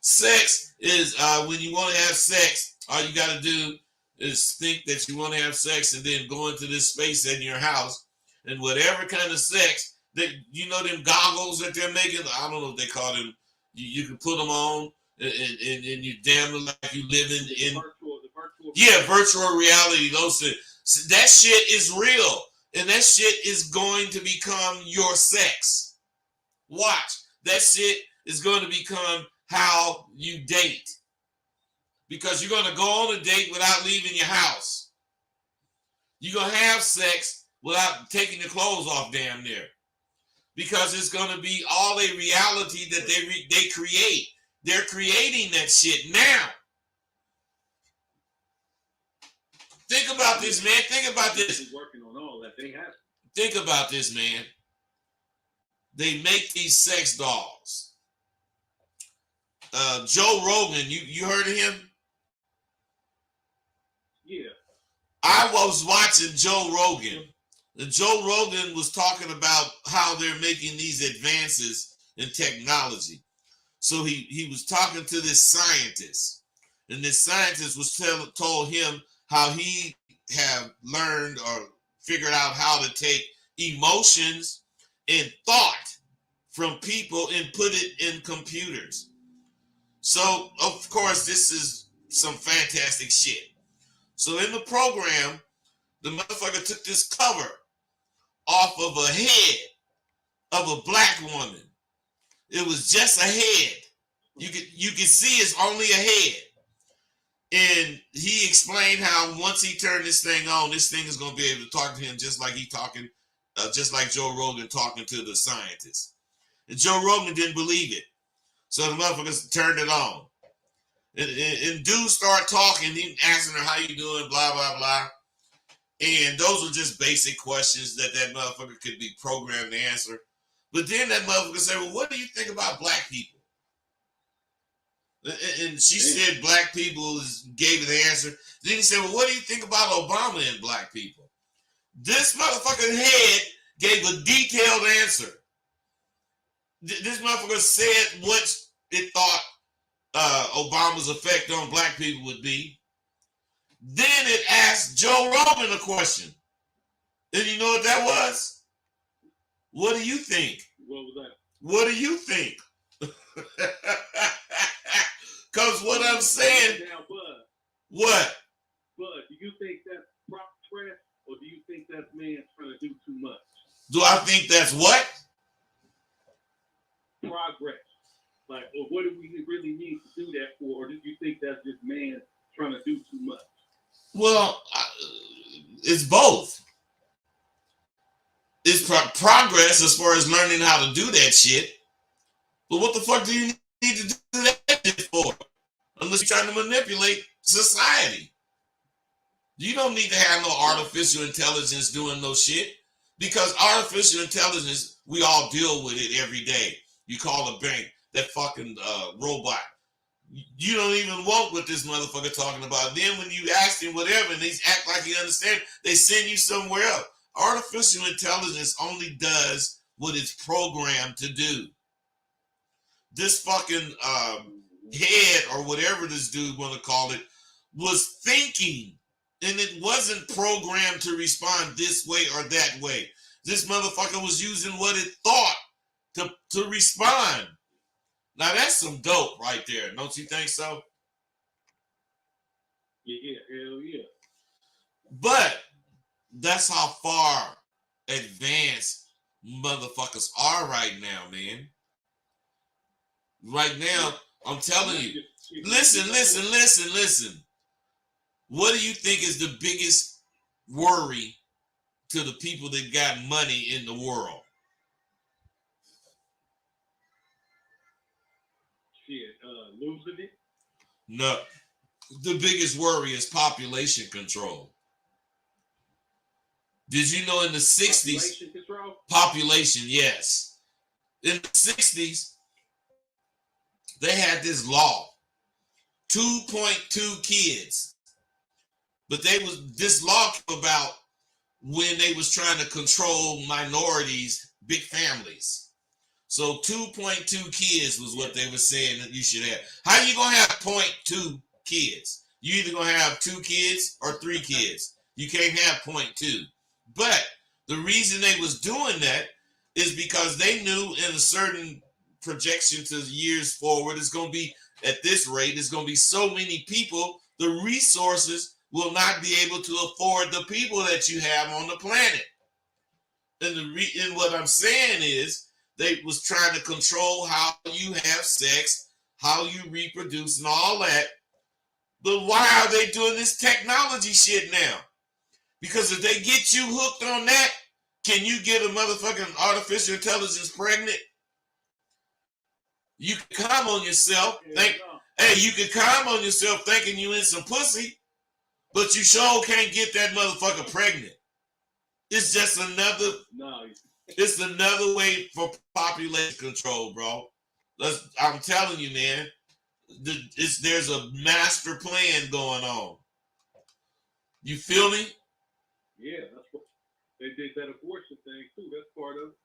Sex is when you want to have sex, all you got to do is think that you want to have sex and then go into this space in your house and whatever kind of sex that, you know, them goggles that they're making, I don't know what they call them. You can put them on and you damn it like you live in virtual reality. Those things. That shit is real, and that shit is going to become your sex. Watch, that shit is going to become how you date, because you're going to go on a date without leaving your house. You're going to have sex without taking your clothes off damn near, because it's going to be all a reality that they create. They're creating that shit now. Think about this, man. Think about this. Working on all that. They have. Think about this, man. They make these sex dolls. Joe Rogan, you heard of him? Yeah. I was watching Joe Rogan. And Joe Rogan was talking about how they're making these advances in technology. So he was talking to this scientist. And this scientist was told him how he have learned or figured out how to take emotions and thought from people and put it in computers. So, of course, this is some fantastic shit. So in the program, the motherfucker took this cover off of a head of a black woman. It was just a head. You could see it's only a head. And he explained how once he turned this thing on, this thing is going to be able to talk to him just like just like Joe Rogan talking to the scientist. And Joe Rogan didn't believe it. So the motherfuckers turned it on. And dudes start talking, he asking her, how you doing, blah, blah, blah. And those are just basic questions that motherfucker could be programmed to answer. But then that motherfucker said, well, what do you think about black people? And she said black people gave the answer. Then he said, well, what do you think about Obama and black people? This motherfucker's head gave a detailed answer. This motherfucker said what it thought Obama's effect on black people would be. Then it asked Joe Rogan a question. And you know what that was? What do you think? What was that? What do you think? Because what I'm saying... Now, Bud. What? Bud, do you think that's progress, or do you think that man's trying to do too much? Do I think that's what? Progress. Like, or what do we really need to do that for? Or do you think that's just man trying to do too much? Well, it's both. It's progress as far as learning how to do that shit. But what the fuck do you need to do that for? Unless you're trying to manipulate society. You don't need to have no artificial intelligence doing no shit. Because artificial intelligence, we all deal with it every day. You call a bank, that fucking robot. You don't even want what this motherfucker talking about. Then when you ask him whatever and they act like he understand, they send you somewhere else. Artificial intelligence only does what it's programmed to do. This fucking head or whatever this dude want to call it was thinking, and it wasn't programmed to respond this way or that way. This motherfucker was using what it thought to respond. Now that's some dope right there, don't you think so? Yeah, hell yeah. But that's how far advanced motherfuckers are right now, man. Right now, I'm telling you. Listen. What do you think is the biggest worry to the people that got money in the world? Shit, losing it. No. The biggest worry is population control. Did you know in the 60s? Population control? Population, yes. In the 60s, they had this law. 2.2 kids. But this law came about when they was trying to control minorities, big families. So 2.2 kids was what they were saying that you should have. How you gonna have 0.2 kids? You either gonna have 2 kids or 3 kids. You can't have 0.2. But the reason they was doing that is because they knew in a certain projection to years forward, it's gonna be at this rate, it's gonna be so many people, the resources will not be able to afford the people that you have on the planet. And what I'm saying is they was trying to control how you have sex, how you reproduce and all that. But why are they doing this technology shit now? Because if they get you hooked on that, can you get a motherfucking artificial intelligence pregnant? You can come on yourself. You can come on yourself thinking you in some pussy, but you sure can't get that motherfucker pregnant. It's just another. No. It's another way for population control, bro. I'm telling you, man. There's a master plan going on. You feel me? Yeah, that's what they did, that abortion thing too. That's part of it.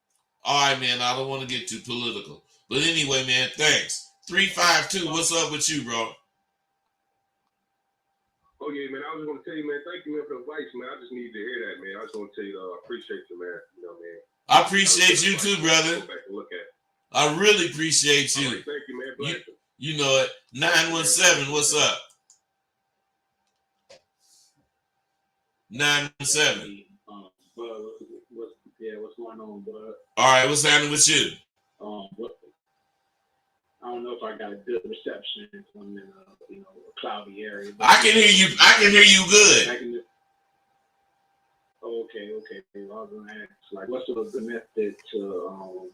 All right, man. I don't want to get too political, but anyway, man. Thanks. 352. What's up with you, bro? Oh yeah, man. I was just gonna tell you, man. Thank you, man, for the advice, man. I just needed to hear that, man. I just want to tell you, I appreciate you, man. You know, man. I appreciate you too, brother. Go back and look at it. I really appreciate you. Right, thank you, man. Bless you. You know it. 917. What's up? 917. What's going on, bud? All right, what's happening with you? I don't know if I got a good reception from a cloudy area. I can hear you. I can hear you good. Okay. I was gonna ask, like, what's the method to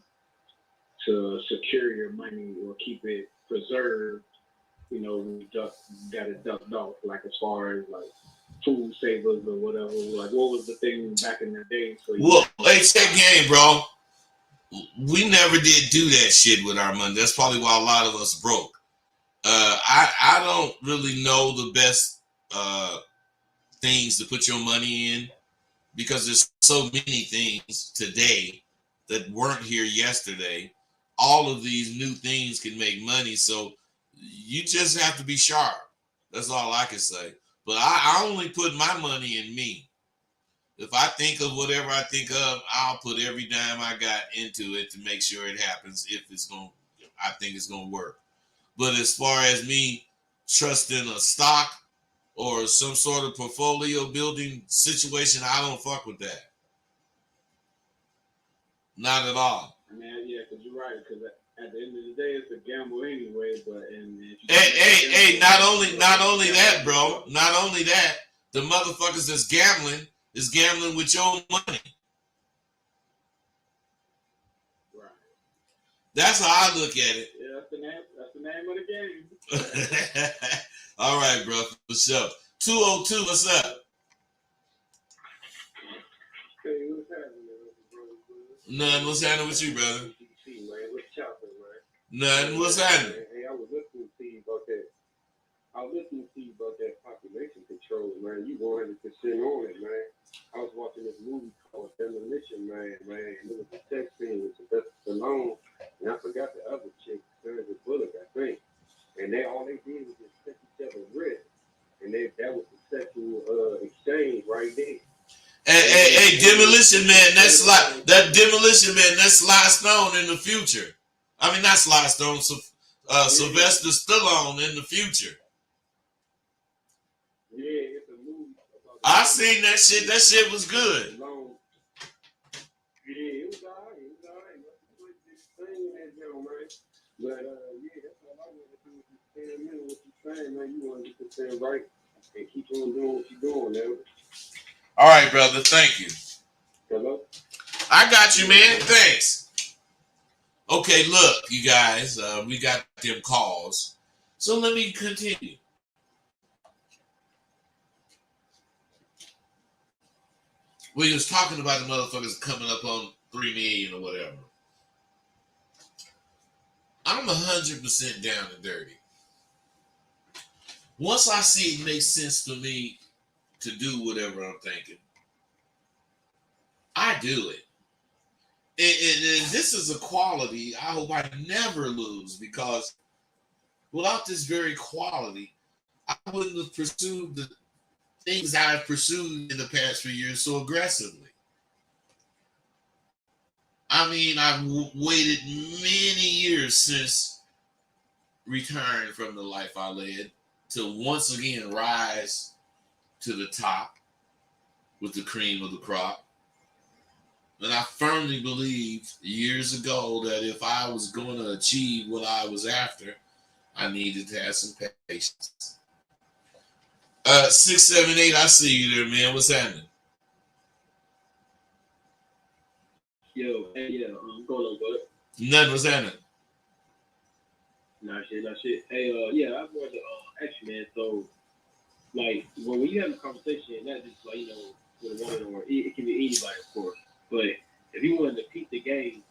secure your money or keep it preserved? When you got it ducked off, like as far as like food savers or whatever. Like, what was the thing back in the day? Well, hey, check game, bro. We never did do that shit with our money. That's probably why a lot of us broke. I don't really know the best things to put your money in because there's so many things today that weren't here yesterday. All of these new things can make money, so you just have to be sharp. That's all I can say. But I only put my money in me. If I think of whatever I think of, I'll put every dime I got into it to make sure it happens if I think it's going to work. But as far as me trusting a stock or some sort of portfolio building situation, I don't fuck with that. Not at all. I mean, yeah, because you're right. Because at the end of the day, it's a gamble anyway. But hey, not only that, bro. Not only that, the motherfuckers that's gambling is gambling with your own money. Right. That's how I look at it. Yeah, that's the name of the game. All right, bro. For sure. 202, what's up? Hey, what's happening, bro? Nothing. What's happening with you, brother? What's chopping, man? Nothing. What's happening? Hey, I was listening to you about that. Population control. control, man. You 100% on it, man. I was watching this movie called Demolition Man, man. And it was a sex scene with Sylvester Stallone, and I forgot the other chick, Sandra Bullock, I think. And all they did was just touch each other's wrist, and that was the sexual exchange right there. Hey, Demolition Man, that's like that Demolition Man, that's Sly Stone in the future. I mean, not Sly Stone, Sylvester Stallone in the future. Yeah, it's a movie. I seen that shit. That shit was good. Yeah, it was alright. It was alright. But yeah, that's all I want to do is just stand in what you're saying, man. You want to just stand right and keep on doing what you're doing, man. All right, brother. Thank you. Hello? I got you, man. Thanks. Okay, look, you guys, we got them calls. So let me continue. We was talking about the motherfuckers coming up on 3 million or whatever. I'm 100% down and dirty. Once I see it makes sense to me to do whatever I'm thinking, I do it. And this is a quality I hope I never lose, because without this very quality, I wouldn't have pursued the things I've pursued in the past few years so aggressively. I mean, I've waited many years since retiring from the life I led to once again rise to the top with the cream of the crop. And I firmly believed years ago that if I was going to achieve what I was after, I needed to have some patience. 678, I see you there, man. What's happening? Yo, hey, yeah, going on, bud. Nothing. What's happening? Nah, shit. Hey, yeah, I wanted to ask you, man. So, like, when you have a conversation, not just like, with a woman, or it can be anybody, of course. But if you wanted to peep the game,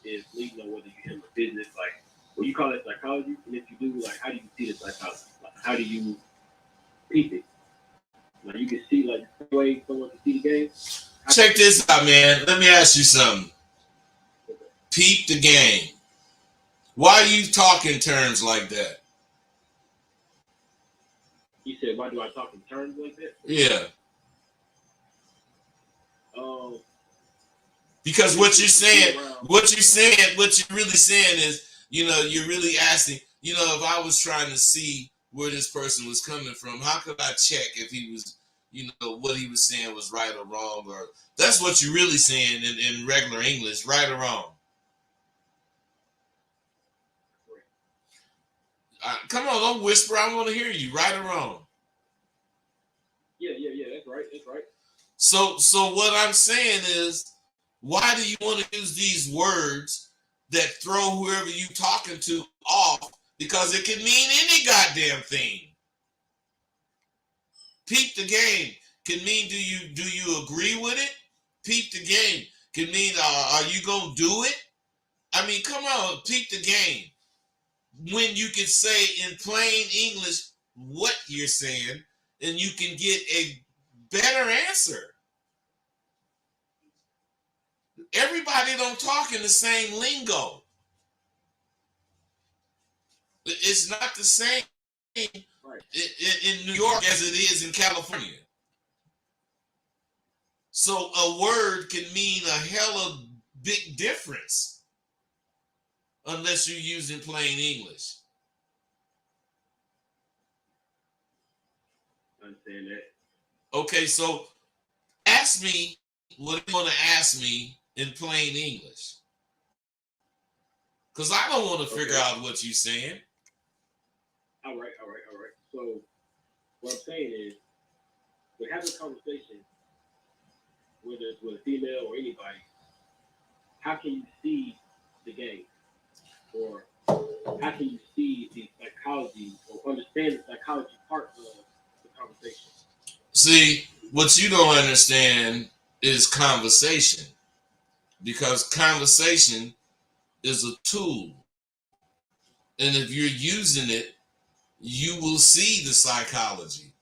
is leading on whether you handle business, like, well, you call it psychology, and if you do, like, how do you see the psychology? Like, how do you peep it? Like, you can see, like, the way someone can see the game. Check this out, man. Let me ask you something. Peep the game. Why do you talk in terms like that? You said, why do I talk in terms like that? Yeah. Because what you're really saying is, you're really asking, if I was trying to see where this person was coming from, how could I check if he was, what he was saying was right or wrong? Or that's what you're really saying in regular English, right or wrong. Come on, don't whisper. I want to hear you, right or wrong. Yeah, that's right. So what I'm saying is, why do you want to use these words that throw whoever you talking to off? Because it can mean any goddamn thing. Peep the game can mean, do you agree with it? Peep the game can mean, are you gonna do it? I mean, come on, peep the game. When you can say in plain English what you're saying, and you can get a better answer. Everybody don't talk in the same lingo. It's not the same in New York as it is in California. So a word can mean a hella big difference unless you're using plain English. I understand that. Okay, so ask me what you want to ask me in plain English. Because I don't want to figure out what you're saying. All right. So what I'm saying is, we're having a conversation, whether it's with a female or anybody, how can you see the game? Or how can you see the psychology or understand the psychology part of the conversation? See, what you don't understand is conversation. Because conversation is a tool. And if you're using it, you will see the psychology.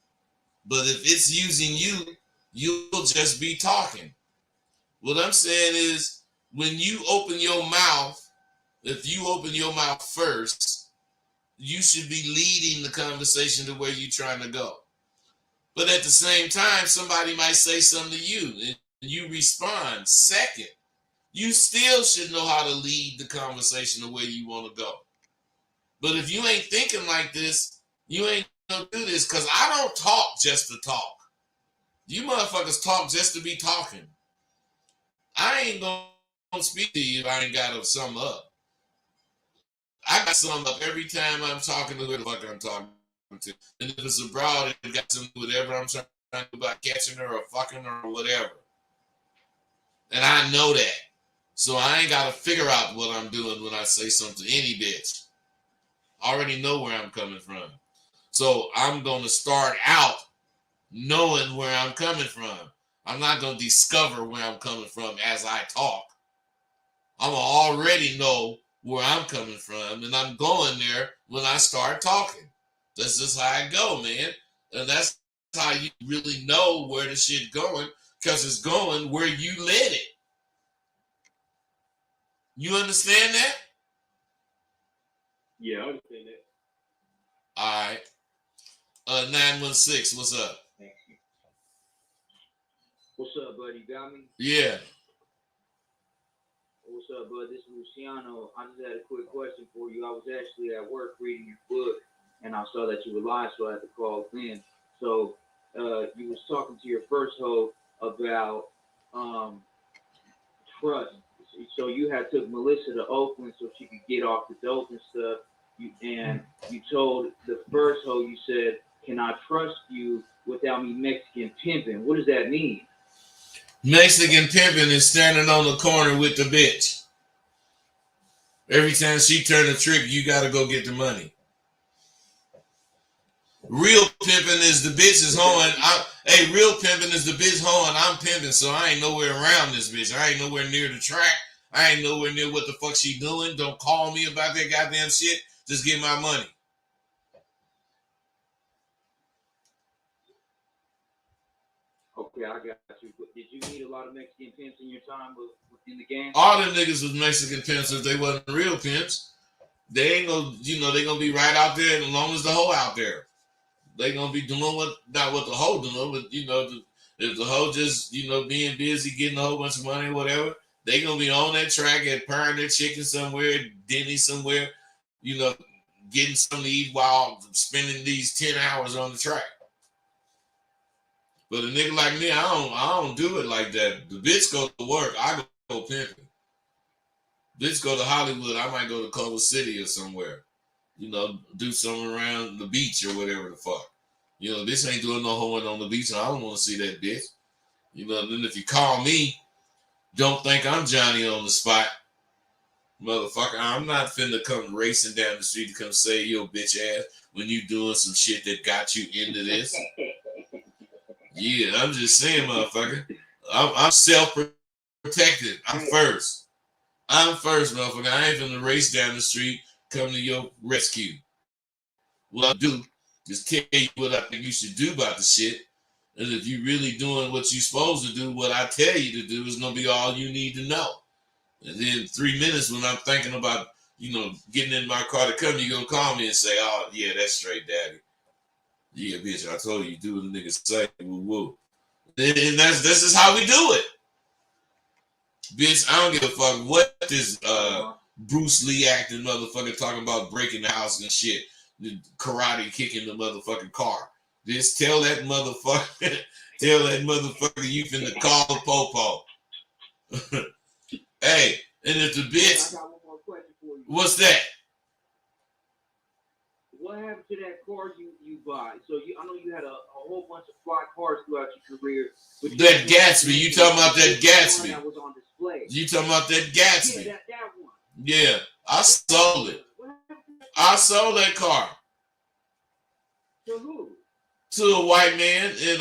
But if it's using you, you'll just be talking. What I'm saying is, when you open your mouth, if you open your mouth first, you should be leading the conversation to where you're trying to go. But at the same time, somebody might say something to you and you respond second. You still should know how to lead the conversation the way you want to go. But if you ain't thinking like this, you ain't gonna do this, because I don't talk just to talk. You motherfuckers talk just to be talking. I ain't gonna speak to you if I ain't got something up. I got something up every time I'm talking to who the fuck I'm talking to. And if it's abroad, it got something to do with whatever I'm trying to do about catching her or fucking her or whatever. And I know that. So I ain't got to figure out what I'm doing when I say something to any bitch. I already know where I'm coming from. So I'm going to start out knowing where I'm coming from. I'm not going to discover where I'm coming from as I talk. I'm going to already know where I'm coming from, and I'm going there when I start talking. That's just how I go, man. And that's how you really know where the shit going, because it's going where you let it. You understand that? Yeah, I understand that. All right. 916, what's up? What's up, buddy? You got me? Yeah. What's up, bud? This is Luciano. I just had a quick question for you. I was actually at work reading your book, and I saw that you were live, so I had to call in. So you was talking to your first hoe about trust. So you had took Melissa to Oakland so she could get off the dope and stuff. You told the first hoe, you said, "Can I trust you without me Mexican pimping?" What does that mean? Mexican pimping is standing on the corner with the bitch. Every time she turn a trick, you gotta go get the money. Real pimping is the bitch is hoeing. Real pimping is the bitch hoeing. I'm pimping, so I ain't nowhere around this bitch. I ain't nowhere near the track. I ain't nowhere near what the fuck she doing. Don't call me about that goddamn shit. Just get my money. Okay, I got you. But did you meet a lot of Mexican pimps in your time within the game? All them niggas was Mexican pimps if they wasn't real pimps. They ain't gonna, they gonna be right out there as long as the hoe out there. They gonna be doing not what the hoe doing, but if the hoe just, being busy getting a whole bunch of money or whatever, they gonna be on that track at pairing their chicken somewhere, Denny somewhere, getting something to eat while spending these 10 hours on the track. But a nigga like me, I don't do it like that. The bitch go to work, I go pimping. Bitch go to Hollywood, I might go to Culver City or somewhere. Do something around the beach or whatever the fuck. This ain't doing no hoeing on the beach, and I don't want to see that bitch. Then if you call me, don't think I'm Johnny on the spot. Motherfucker, I'm not finna come racing down the street to come save your bitch ass when you doing some shit that got you into this. Yeah, I'm just saying, motherfucker. I'm self-protected. I'm first, motherfucker. I ain't finna race down the street, come to your rescue. What I do is tell you what I think you should do about the shit. And if you really doing what you supposed to do, what I tell you to do is gonna be all you need to know. And then 3 minutes when I'm thinking about, getting in my car to come, you gonna call me and say, "Oh yeah, that's straight, daddy. Yeah, bitch, I told you, do what the niggas say, woo woo." And that's just how we do it. Bitch, I don't give a fuck what this Bruce Lee acting motherfucker talking about breaking the house and shit. The karate kicking the motherfucking car. Just tell that motherfucker you finna call the popo. Hey, and if the bitch, I got one more question for you. what's that? What happened to that car you bought? So I know you had a whole bunch of fly cars throughout your career. That Gatsby. You talking about that Gatsby? That was on display. You talking about that Gatsby? Yeah, that one. Yeah, I sold it. I sold that car. To who? To a white man in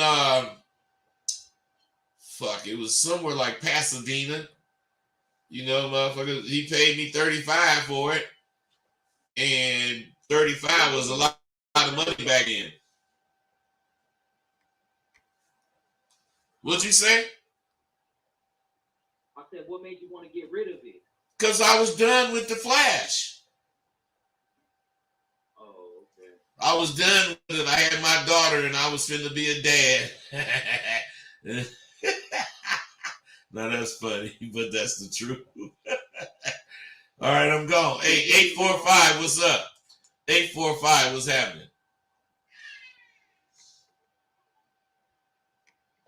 it was somewhere like Pasadena. Motherfucker, he paid me $35 for it, and $35 was a lot of money back then. What'd you say? I said, what made you want to get rid of it? Because I was done with the Flash. Oh, okay. I was done with it. I had my daughter and I was finna be a dad. Now that's funny, but that's the truth. All right, I'm gone. Hey, 845, what's up? 845, what's happening?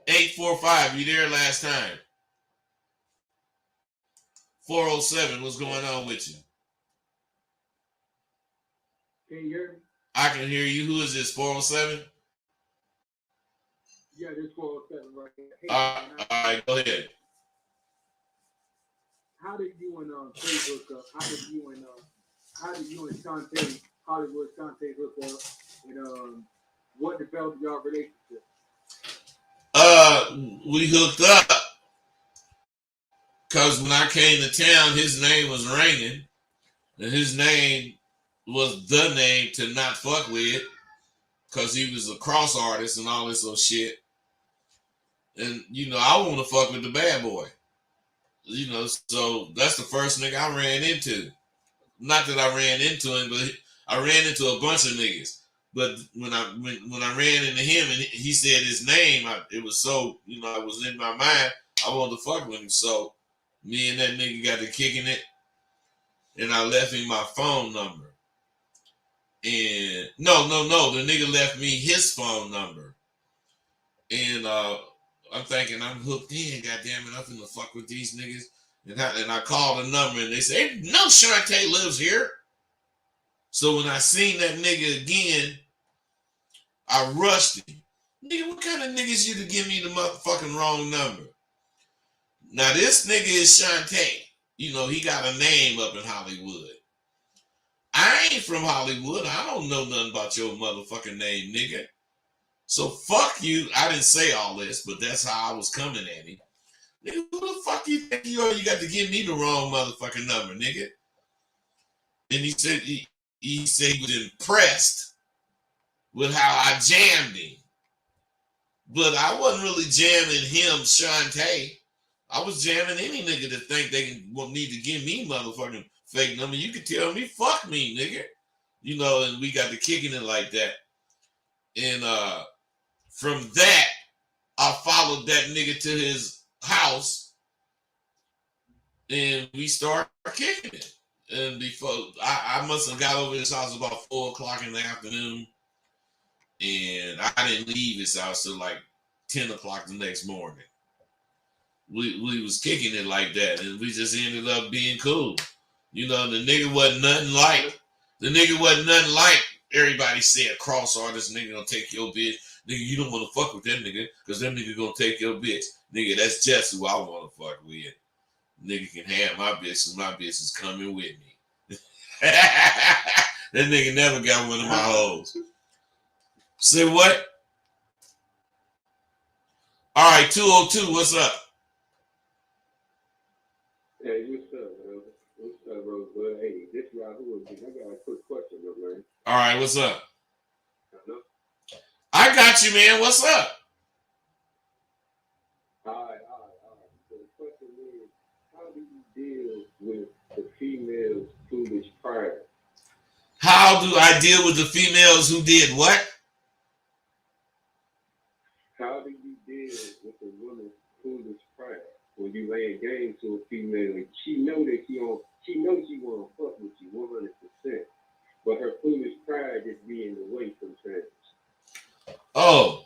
845, you there last time? 407, what's going on with you? Can you hear me? I can hear you. Who is this, 407? Yeah, this 407 right here. Hey, All right, go ahead. how did you and Facebook how did you and Shantae, Hollywood Shantae hook up, and what developed your relationship? We hooked up because when I came to town, his name was ringing, and his name was the name to not fuck with because he was a cross artist and all this little shit. And, you know, I want to fuck with the bad boy. You know, so that's the first nigga I ran into. Not that I ran into him, but I ran into a bunch of niggas. But when I ran into him and he said his name, it was so, you know, I was in my mind, I wanted to fuck with him. So me and that nigga got to kicking it, and I left him my phone number. And no, the nigga left me his phone number. And I'm thinking I'm hooked in, goddamn it, I'm finna fuck with these niggas. And I called the number and they said, no, Shantae lives here. So when I seen that nigga again, I rushed him. Nigga, what kind of niggas you to give me the motherfucking wrong number? Now this nigga is Shantae. You know, he got a name up in Hollywood. I ain't from Hollywood. I don't know nothing about your motherfucking name, nigga. So fuck you. I didn't say all this, but that's how I was coming at him. Nigga, who the fuck you think you are? You got to give me the wrong motherfucking number, nigga. And he said he said he was impressed with how I jammed him. But I wasn't really jamming him, Shantae. I was jamming any nigga that think they need to give me motherfucking fake number. You could tell me, fuck me, nigga. You know, and we got to kicking it like that. And from that, I followed that nigga to his house and we started kicking it. And before I must have got over his house about 4 o'clock in the afternoon. And I didn't leave his house till like 10 o'clock the next morning. We was kicking it like that, and we just ended up being cool. You know, the nigga wasn't nothing like everybody said cross artist nigga gonna take your bitch. Nigga, you don't want to fuck with that nigga because that nigga gonna take your bitch. Nigga, that's just who I want to fuck with. Nigga can have my bitch, and my bitch is coming with me. That nigga never got one of my hoes. Say what? All right, 202, what's up? Hey, what's up, man? What's up, Rosebud? Hey, this Yahoo again. I got a quick question, though, man. All right, what's up? Hello? I got you, man. What's up? All right. So the question is, how do you deal with the female's foolish pride? How do I deal with the females who did what? How do you deal with a woman's foolish pride when you laying game to a female and she knows she want to fuck with you 100%, but her foolish pride is being the way sometimes. Oh,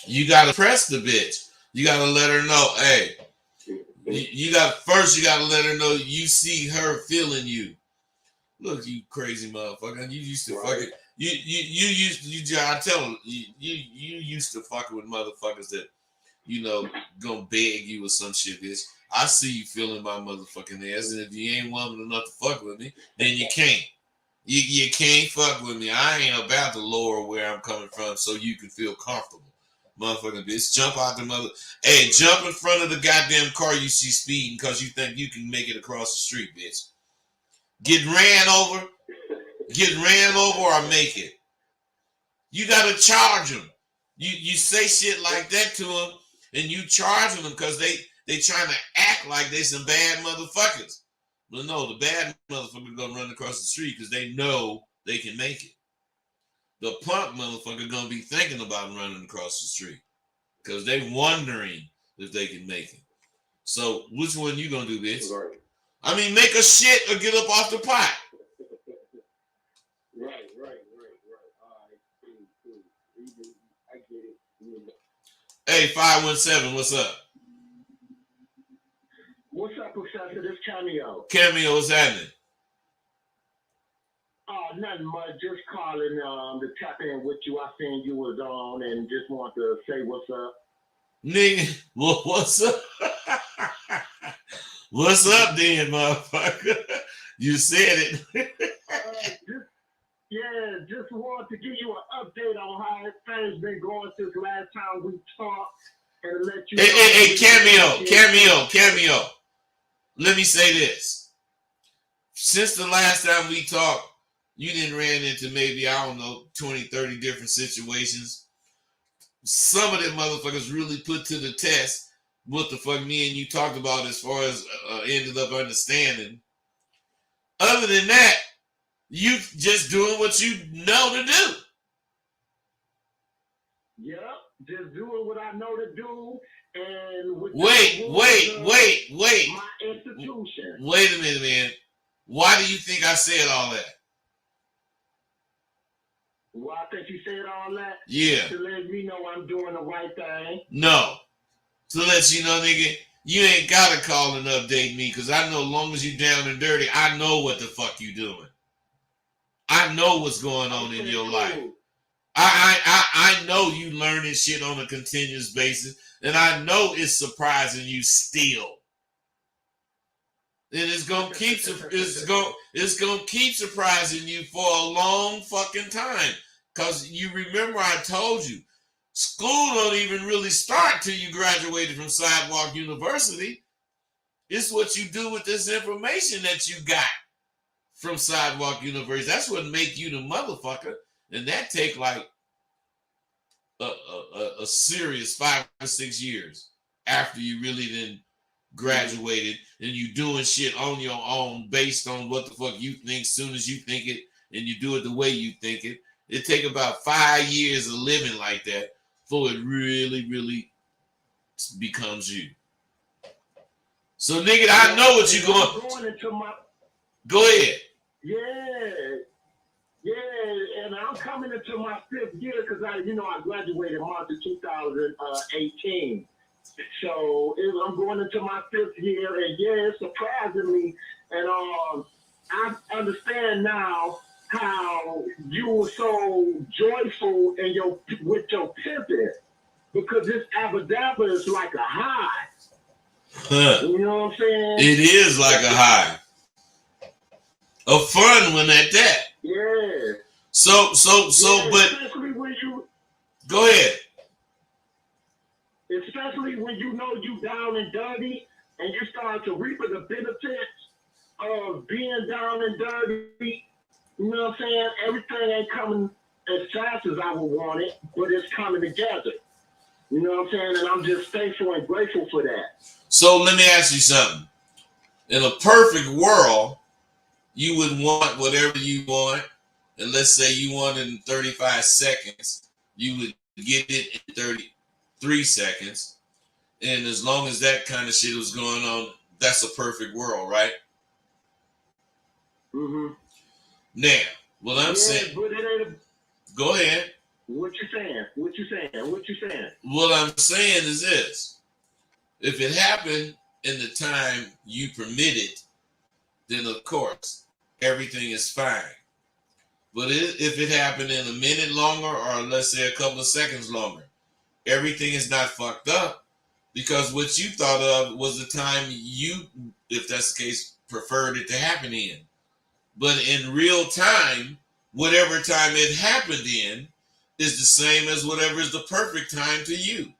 you gotta press the bitch. You gotta let her know, hey. You gotta let her know you see her feeling you. Look, you crazy motherfucker. You used to fucking I tell them you used to fucking with motherfuckers that, you know, gonna beg you or some shit, bitch. I see you feeling my motherfucking ass, and if you ain't woman enough to fuck with me, then you can't. You can't fuck with me. I ain't about to lower where I'm coming from so you can feel comfortable. Motherfucking bitch. Jump out the jump in front of the goddamn car you see speeding because you think you can make it across the street, bitch. Get ran over or make it. You gotta charge them. You say shit like that to them, and you charging them because they trying to act like they some bad motherfuckers. But no, the bad motherfucker gonna run across the street because they know they can make it. The punk motherfucker gonna be thinking about running across the street because they wondering if they can make it. So which one you gonna do, bitch? Right. I mean, make a shit or get up off the pot. Right. All right, cool. I get it. Hey, 517, what's up? What's up, Professor? This Cameo. Cameo, what's happening? Nothing much. Just calling to tap in with you. I seen you was on and just want to say what's up. Nigga, well, what's up? What's up then, motherfucker? You said it. Just want to give you an update on how things been going since last time we talked and let you Hey, Cameo. Let me say this. Since the last time we talked, you didn't ran into maybe, I don't know, 20, 30 different situations. Some of them motherfuckers really put to the test what the fuck me and you talked about as far as ended up understanding. Other than that, you just doing what you know to do. Yep, just doing what I know to do. And with Wait. my institution. Wait a minute, man. Why do you think I said all that? Well, I think you said all that. Yeah. To let me know I'm doing the right thing. No. To let you know, nigga, you ain't gotta call and update me, because I know as long as you down and dirty, I know what the fuck you doing. I know what's going on in your life. I know you learning shit on a continuous basis, and I know it's surprising you still. And it's gonna keep surprising you for a long fucking time. Cause you remember I told you, school don't even really start till you graduated from Sidewalk University. It's what you do with this information that you got from Sidewalk University. That's what make you the motherfucker. And that take like a serious 5 or 6 years after you really then graduated and you doing shit on your own based on what the fuck you think soon as you think it, and you do it the way you think it. It take about 5 years of living like that before it really becomes you. So nigga, I know what you going into my. Go ahead. Yeah, and I'm coming into my 5th year because I graduated March of 2018. So I'm going into my 5th year, and it's surprising me. And I understand now how you were so joyful with your pimping, because this abadabba is like a high. You know what I'm saying? It is like a high. A fun one at that. Yeah. So, but especially when you go ahead. Especially when you know you down and dirty, and you start to reap the benefits of being down and dirty. You know what I'm saying? Everything ain't coming as fast as I would want it, but it's coming together. You know what I'm saying? And I'm just thankful and grateful for that. So let me ask you something. In a perfect world, you would want whatever you want, and let's say you want it in 35 seconds, you would get it in 33 seconds. And as long as that kind of shit was going on, that's a perfect world, right? Mm-hmm. Now, what I'm saying, but it ain't go ahead. What you saying? What I'm saying is this. If it happened in the time you permitted, then of course, everything is fine. But if it happened in a minute longer, or let's say a couple of seconds longer, everything is not fucked up, because what you thought of was the time you, if that's the case, preferred it to happen in. But in real time, whatever time it happened in is the same as whatever is the perfect time to you.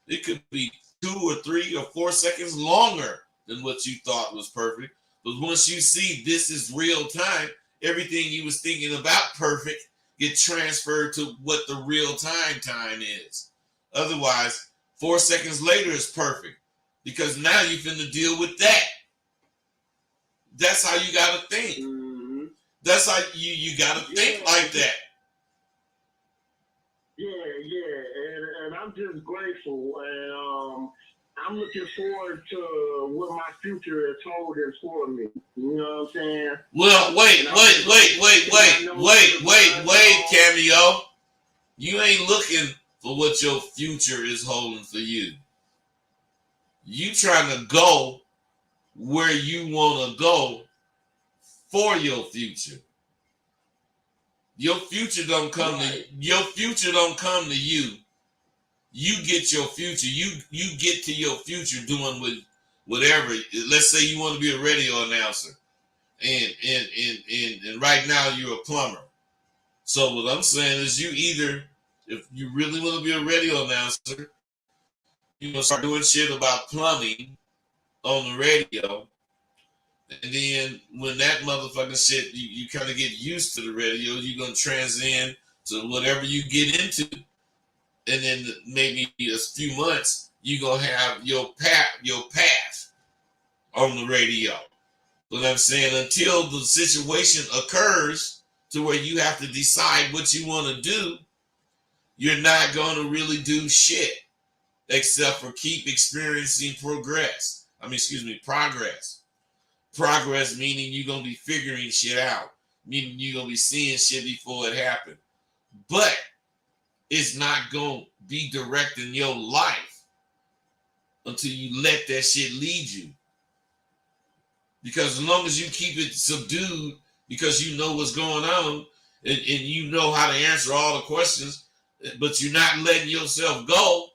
It could be 2 or 3 or 4 seconds longer than what you thought was perfect. But once you see this is real time, everything you was thinking about perfect get transferred to what the real time is. Otherwise, 4 seconds later is perfect because now you finna deal with that. That's how you gotta think. Mm-hmm. That's how you gotta think like that. Yeah, and I'm just grateful, and I'm looking forward to what my future is holding for me. You know what I'm saying? Well, wait, Cameo. You ain't looking for what your future is holding for you. You trying to go where you want to go for your future. Your future don't come to you. You get your future. You get to your future doing with whatever. Let's say you want to be a radio announcer, and right now you're a plumber. So what I'm saying is, you either, if you really want to be a radio announcer, you gonna start doing shit about plumbing on the radio, and then when that motherfucking shit, you kind of get used to the radio, you're gonna transcend to whatever you get into. And then maybe a few months, you're going to have your path on the radio. But I'm saying, until the situation occurs to where you have to decide what you want to do, you're not going to really do shit except for keep experiencing progress. Progress meaning you're going to be figuring shit out, meaning you're going to be seeing shit before it happened. But it's not going to be directing your life until you let that shit lead you. Because as long as you keep it subdued, because you know what's going on, and you know how to answer all the questions, but you're not letting yourself go,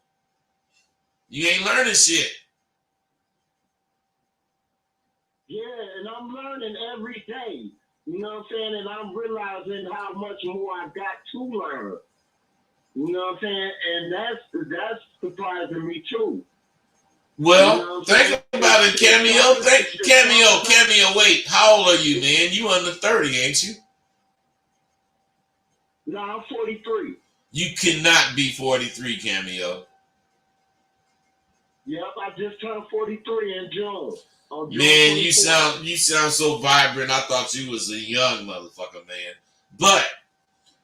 you ain't learning shit. Yeah, and I'm learning every day. You know what I'm saying? And I'm realizing how much more I got to learn. You know what I'm saying? And that's surprising me too. Well, you know think about it, Cameo. Cameo, wait. How old are you, man? You under 30, ain't you? No, I'm 43. You cannot be 43, Cameo. Yep, I just turned 43 in June. Man, you sound so vibrant. I thought you was a young motherfucker, man. But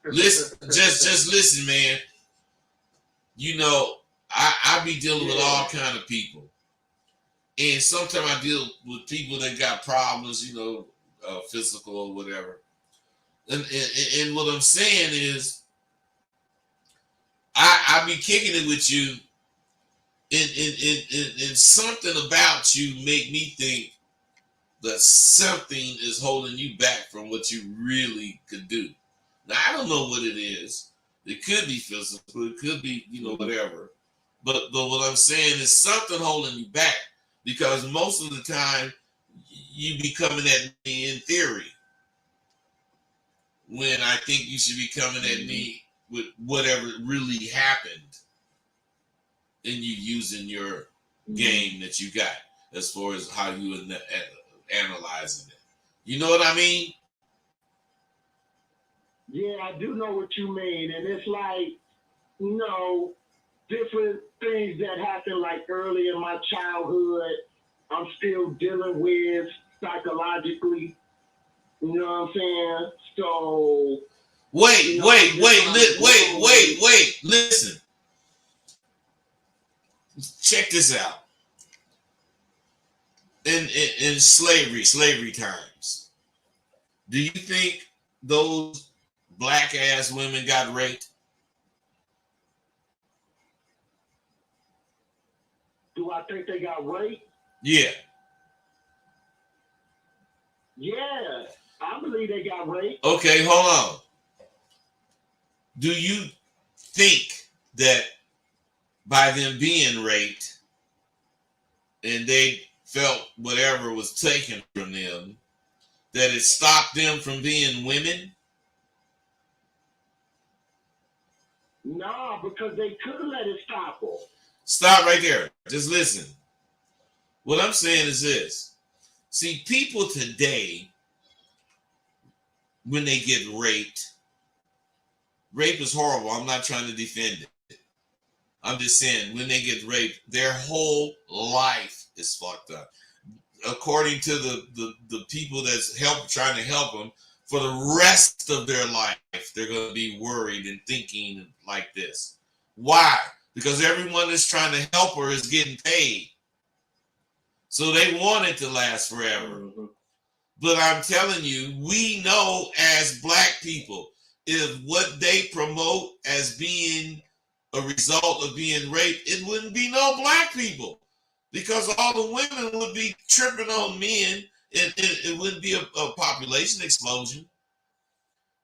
listen, just listen, man. You know, I be dealing with all kind of people, and sometimes I deal with people that got problems, you know, physical or whatever. And what I'm saying is, I be kicking it with you, and something about you make me think that something is holding you back from what you really could do. Now, I don't know what it is. It could be physical. It could be, you know, whatever. But what I'm saying is something holding you back, because most of the time you be coming at me in theory, when I think you should be coming at me with whatever really happened, and you using your game that you got as far as how you analyzing it. You know what I mean? Yeah, I do know what you mean. And it's like, you know, different things that happened like early in my childhood, I'm still dealing with psychologically. You know what I'm saying? So wait, listen. Check this out. In slavery times, do you think those black ass women got raped? Do I think they got raped? Yeah. Yeah, I believe they got raped. Okay, hold on. Do you think that by them being raped and they felt whatever was taken from them, that it stopped them from being women? No, because they could let it stop them. Stop right there. Just listen. What I'm saying is this. See, people today, when they get raped, rape is horrible. I'm not trying to defend it. I'm just saying, when they get raped, their whole life is fucked up. According to the people that's trying to help them, for the rest of their life, they're going to be worried and thinking like this. Why? Because everyone that's trying to help her is getting paid. So they want it to last forever. Mm-hmm. But I'm telling you, we know as black people, if what they promote as being a result of being raped, it wouldn't be no black people. Because all the women would be tripping on men, and it wouldn't be a population explosion.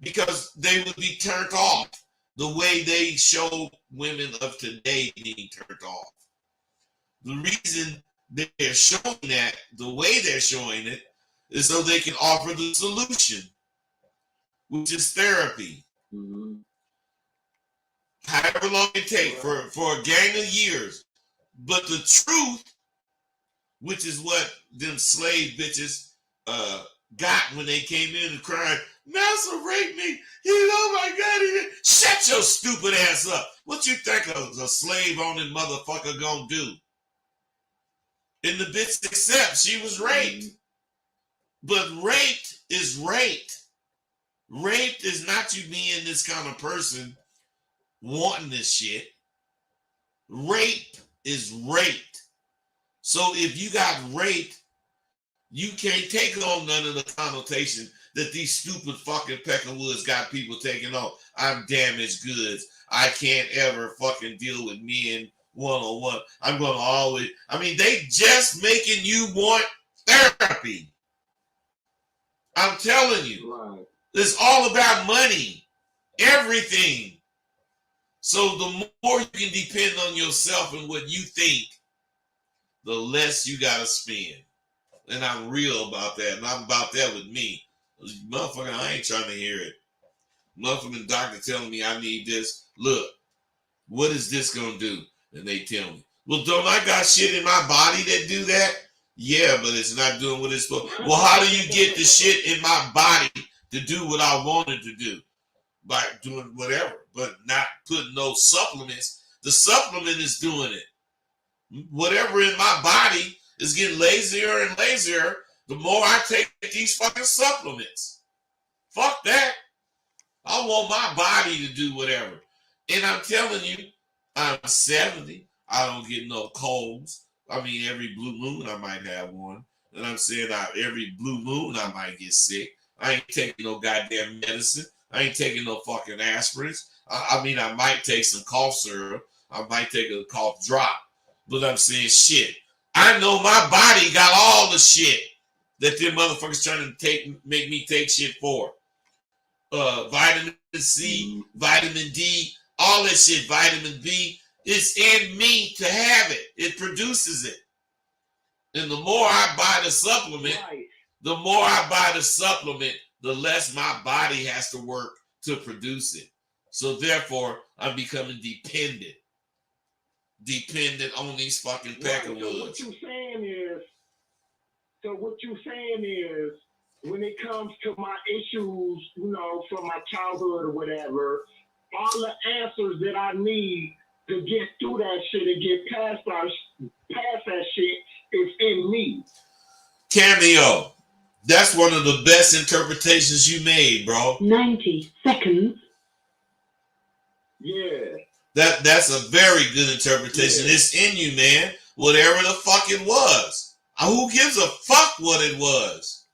Because they would be turned off the way they show women of today being turned off. The reason they're showing that, the way they're showing it, is so they can offer the solution, which is therapy. Mm-hmm. However long it takes for a gang of years. But the truth, which is what them slave bitches got when they came in and cried, "Master raped me. Oh my God, he did." Shut your stupid ass up. What you think a slave owning motherfucker gonna do? And the bitch accepts she was raped. But raped is raped. Raped is not you being this kind of person wanting this shit. Rape is raped. So if you got raped, you can't take on none of the connotation that these stupid fucking Peckerwoods got people taking on. I'm damaged goods. I can't ever fucking deal with men one-on-one. I'm going to always... I mean, they just making you want therapy. I'm telling you. Right. It's all about money. Everything. So the more you can depend on yourself and what you think, the less you got to spend. And I'm real about that. And I'm about that with me. Motherfucker, I ain't trying to hear it. Motherfucking doctor telling me I need this. Look, what is this going to do? And they tell me, well, don't I got shit in my body that do that? Yeah, but it's not doing what it's supposed to. Well, how do you get the shit in my body to do what I wanted to do? By doing whatever, but not putting no supplements. The supplement is doing it. Whatever in my body is getting lazier and lazier the more I take these fucking supplements. Fuck that. I want my body to do whatever. And I'm telling you, I'm 70. I don't get no colds. I mean, every blue moon I might have one. And I'm saying every blue moon I might get sick. I ain't taking no goddamn medicine. I ain't taking no fucking aspirins. I mean, I might take some cough syrup. I might take a cough drop. But I'm saying shit. I know my body got all the shit that them motherfuckers trying to make me take shit for. Vitamin C, vitamin D, all that shit, vitamin B. It's in me to have it. It produces it. And the more I buy the supplement, the less my body has to work to produce it. So therefore, I'm becoming dependent on these fucking Peckerwoods. So what you're saying is, when it comes to my issues, from my childhood or whatever, all the answers that I need to get through that shit and get past that shit is in me. Cameo. That's one of the best interpretations you made, bro. 90 seconds. Yeah. That's a very good interpretation. Yeah. It's in you, man. Whatever the fuck it was. Who gives a fuck what it was?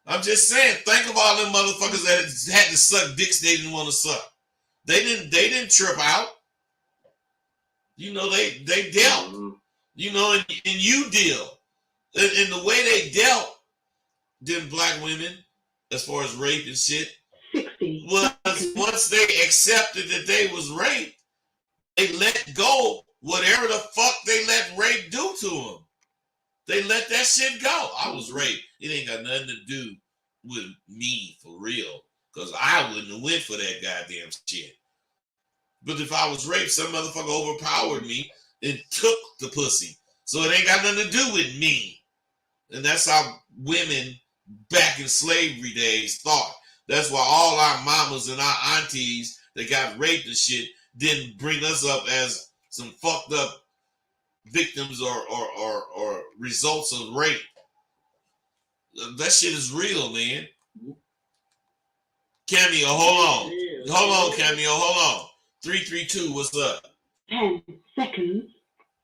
I'm just saying, think of all them motherfuckers that had to suck dicks they didn't want to suck. They didn't trip out. They dealt. And you deal. And the way they dealt them black women, as far as rape and shit, was once they accepted that they was raped, they let go whatever the fuck they let rape do to them. They let that shit go. I was raped. It ain't got nothing to do with me for real, because I wouldn't have went for that goddamn shit. But if I was raped, some motherfucker overpowered me and took the pussy. So it ain't got nothing to do with me. And that's how women back in slavery days thought. That's why all our mamas and our aunties that got raped and shit didn't bring us up as some fucked up victims or results of rape. That shit is real, man. Cameo, hold on, Cameo, hold on. 332, what's up? 10 seconds.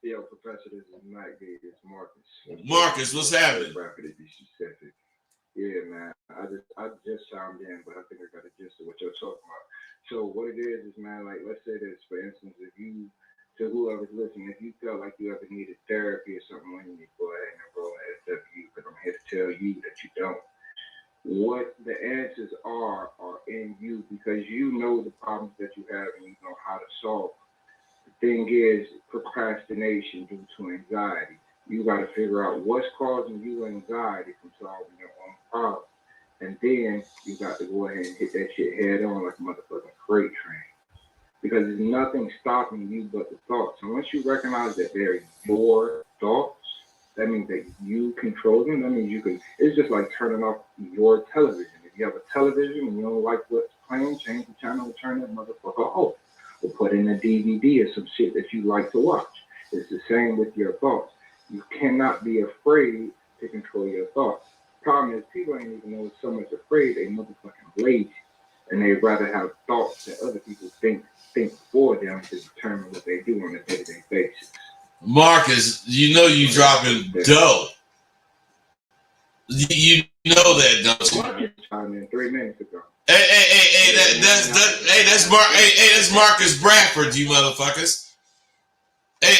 Yo, Professor, this is Mike. It's Marcus. Marcus, what's happening? Rapid to be specific. Yeah, man. I just chimed in, but I think I got a gist of what you're talking about. So what it is, man, like, let's say this, for instance, if you, to whoever's listening, if you felt like you ever needed therapy or something, when you go ahead and enroll in SW, because I'm here to tell you that you don't. What the answers are in you, because you know the problems that you have and you know how to solve. The thing is, procrastination due to anxiety. You got to figure out what's causing you anxiety from solving your own problem. And then you got to go ahead and hit that shit head on like a motherfucking freight train. Because there's nothing stopping you but the thoughts. And once you recognize that they're your thoughts, that means that you control them. That means you can, it's just like turning off your television. If you have a television and you don't like what's playing, change the channel and turn that motherfucker off. Or put in a DVD or some shit that you like to watch. It's the same with your thoughts. You cannot be afraid to control your thoughts. Problem is, people ain't even know so much afraid, they motherfucking lazy. And they'd rather have thoughts that other people think for them to determine what they do on a day-to-day basis. Marcus, you know you dropping dough. You know that, don't you? I chimed in 3 minutes ago. Hey, that's Marcus Bradford, you motherfuckers. Hey,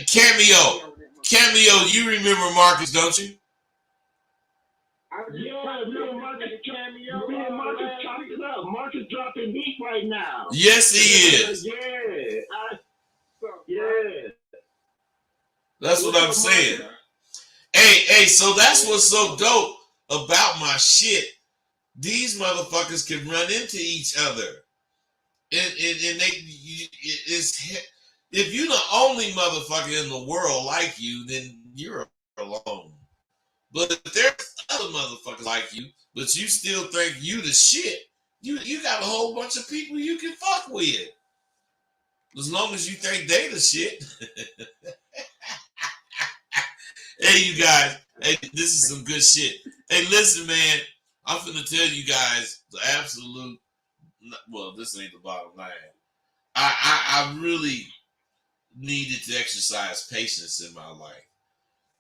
Cameo, you remember Marcus, don't you? Yeah, me and Marcus chopped it up. Marcus dropping deep right now. Yes, he is. Yeah. That's what I'm saying. Hey, so that's what's so dope about my shit. These motherfuckers can run into each other. And if you're the only motherfucker in the world like you, then you're alone. But if there's other motherfuckers like you, but you still think you the shit, you got a whole bunch of people you can fuck with. As long as you think they the shit. Hey, you guys. Hey, this is some good shit. Hey, listen, man. I'm finna tell you guys the absolute. Well, this ain't the bottom line. I really needed to exercise patience in my life.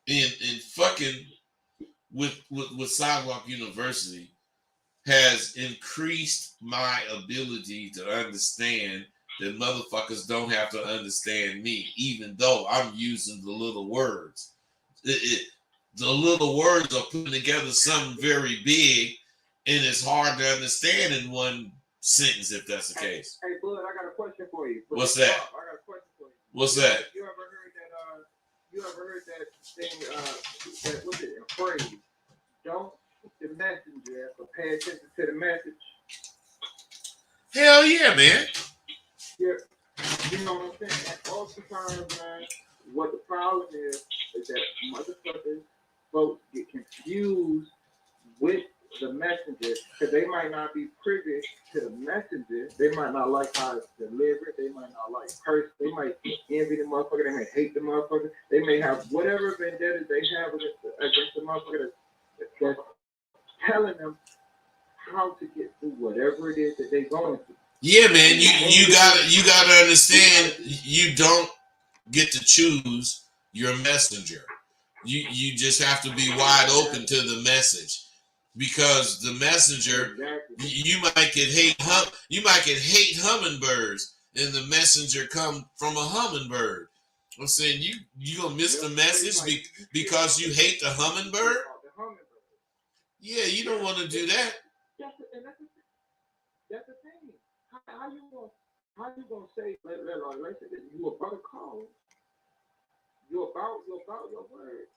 And fucking with Sidewalk University has increased my ability to understand that motherfuckers don't have to understand me, even though I'm using the little words. The little words are putting together something very big, and it's hard to understand in one sentence if that's the case. Hey, Bud, I got a question for you. What's that? I got a question for you. What's that? You ever heard that thing, that, what's it, a phrase? Don't shoot the messenger, but pay attention to the message. Hell yeah, man. Yeah. You know what I'm saying? And oftentimes, man, what the problem is that motherfuckers, folks get confused with the messenger because they might not be privy to the messenger. They might not like how it's delivered. They might not like person. They might envy the motherfucker. They may hate the motherfucker. They may have whatever vendettas they have against the motherfucker that's telling them how to get through whatever it is that they're going through. Yeah, man. You gotta understand. You don't get to choose your messenger. You just have to be wide open to the message. Because the messenger, you might get hate hummingbirds, and the messenger come from a hummingbird. I'm saying you gonna miss the message because you hate the hummingbird. Yeah, you don't want to do that. That's the thing. How you gonna say let's say that you about a cause? You about your word.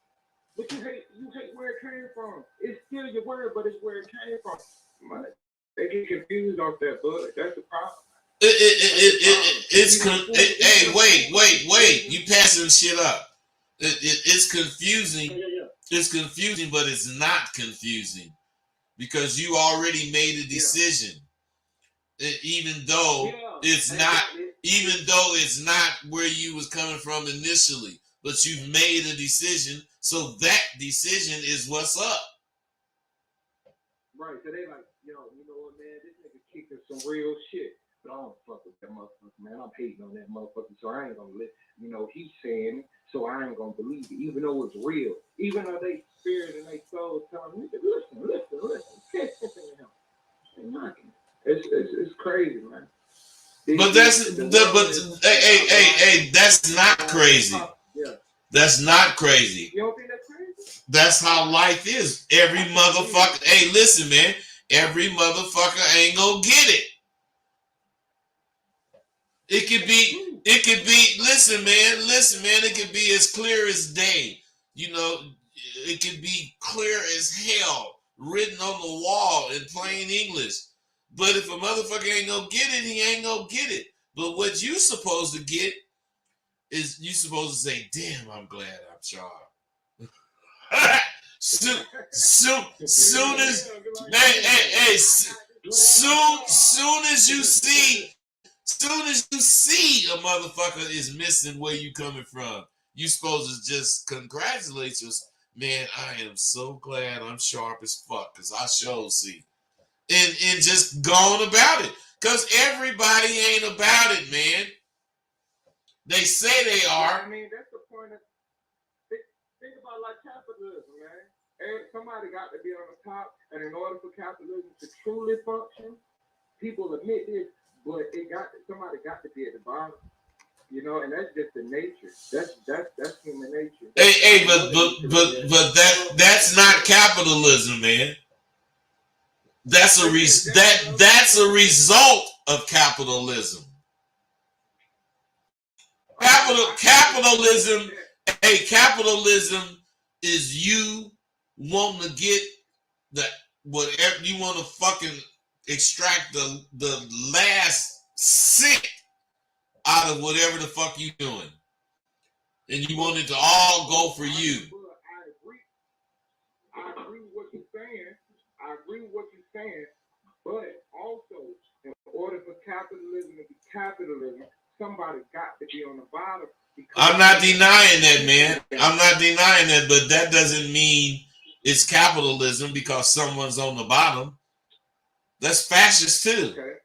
But you hate where it came from. It's still your word, but it's where it came from. They get confused off that, bud. That's the problem. Hey, wait. You passing shit up. It's confusing. Yeah. It's confusing, but it's not confusing because you already made a decision. Even though it's not even though it's not where you was coming from initially, but you've made a decision, so that decision is what's up. Right, so they like, yo, you know what, man, this nigga kicking some real shit. But I don't fuck with that motherfucker, man. I'm hating on that motherfucker, so I ain't gonna let, you know, he's saying it, so I ain't gonna believe it, even though it's real. Even though they spirit and they soul telling me, listen. Ain't knocking. It's crazy, man. But hey, that's not crazy. Yeah. That's not crazy. You don't think that's crazy? That's how life is. Every motherfucker. Hey, listen, man. Every motherfucker ain't gonna get it. It could be. Listen, man. It could be as clear as day. You know, it could be clear as hell, written on the wall in plain English. But if a motherfucker ain't gonna get it, he ain't gonna get it. But what you supposed to get is you supposed to say, "Damn, I'm glad I'm sharp." soon as you see a motherfucker is missing where you coming from, you supposed to just congratulate yourself. Man, I am so glad I'm sharp as fuck, because I sure see. And just go on about it. Because everybody ain't about it, man. They say they are. I mean, that's the point of, think about like capitalism, man. Somebody got to be on the top, and in order for capitalism to truly function, people admit this, but somebody got to be at the bottom. You know, and that's just the nature. That's human nature. Hey, but that's not capitalism, man. That's a result of capitalism. Capitalism is you wanting to get the whatever you want to fucking extract the last cent out of whatever the fuck you doing, and you want it to all go for you. I agree with what you're saying, but also in order for capitalism to be capitalism, somebody got to be on the bottom. I'm not denying that, man. I'm not denying that, but that doesn't mean it's capitalism because someone's on the bottom. That's fascist too. Okay.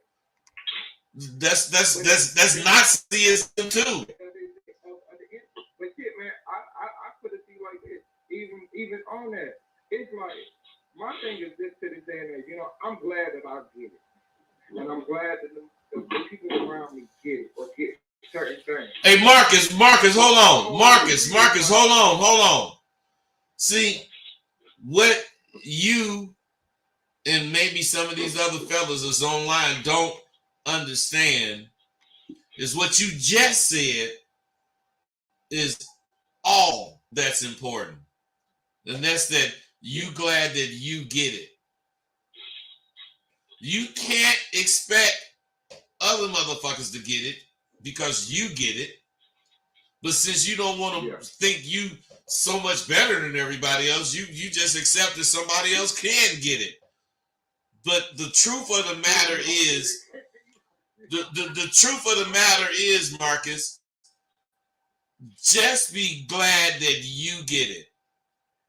That's Nazism too. But shit, man, I put it to you like this. Even on that, it's like my thing is this to this day and age. You know, I'm glad that I get it, and I'm glad that the people around me get it or get certain things. Hey, Marcus, hold on. Marcus, hold on. See, what you and maybe some of these other fellas that's online don't understand is what you just said is all that's important. And that's that you glad that you get it. You can't expect other motherfuckers to get it because you get it. But since you don't want to think you so much better than everybody else, you just accept that somebody else can get it. But the truth of the matter is, the truth of the matter is, Marcus, just be glad that you get it.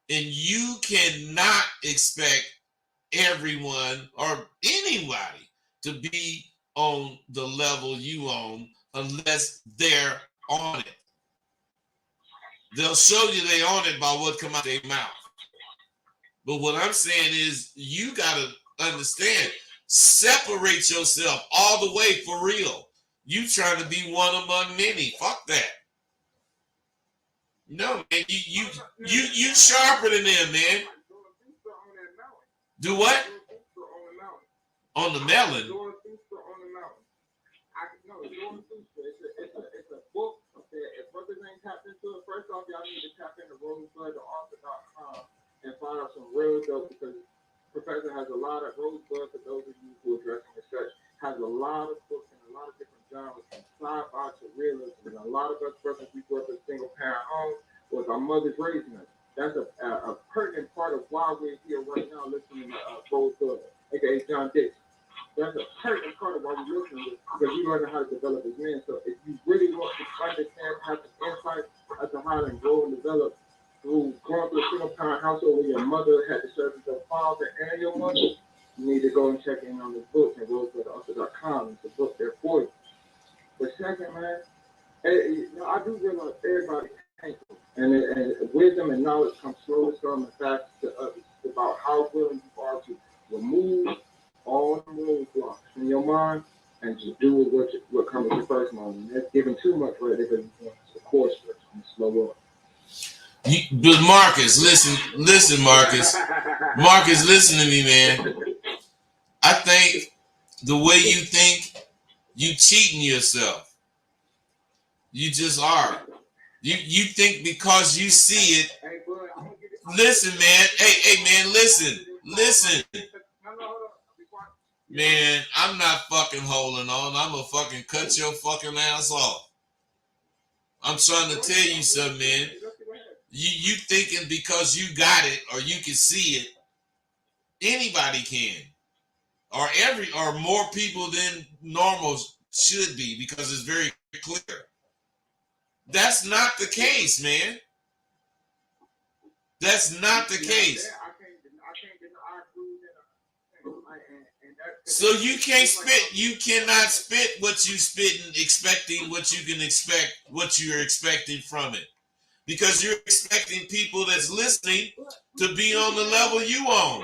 And you cannot expect everyone or anybody to be on the level you on unless they're on it. They'll show you they on it by what come out their mouth. But what I'm saying is you got to understand, separate yourself all the way for real. You trying to be one among many. Fuck that. No, man, you sharper than them, man. Do what? On the melon. It's a book that if brothers ain't tapped into it, first off, y'all need to tap into rosebud.author.com and find out some real dope, because Professor has a lot of Rosebud, for those of you who are addressing research, has a lot of books and a lot of different genres, from sci-fi to realism. And a lot of us brothers, we grew up in single parent homes, was our mothers raising us. That's a pertinent part of why we're here right now listening to Rosebud, aka John Dixon. that's a pertinent part of why we're listening to, because you learn how to develop as men. So if you really want to understand, have some insight as to how to grow and develop through going through a single parent household where your mother had to serve as your father and your mother, you need to go and check in on this book and rosebuddauthor.com. It's a book there for you. But second, man, I do realize everybody thankful, and wisdom and knowledge come slowly, and fast to others. It's about how willing you are to remove all the roadblocks from your mind and just do what comes at your first moment. And that's giving too much right there because you want the course first and slow up. But Marcus, listen, Marcus. Marcus, listen to me, man. I think the way you think, you cheating yourself. You just are. You think because you see it. Listen, man. Hey, man, listen. Man, I'm not fucking holding on. I'm gonna fucking cut your fucking ass off. I'm trying to tell you something, man. You thinking because you got it or you can see it, anybody can. Or more people than normal should be, because it's very clear. That's not the case, man. That's not the case. So you can't spit. You cannot spit what you spitting, expecting what you can expect, what you're expecting from it, because you're expecting people that's listening to be on the level you on.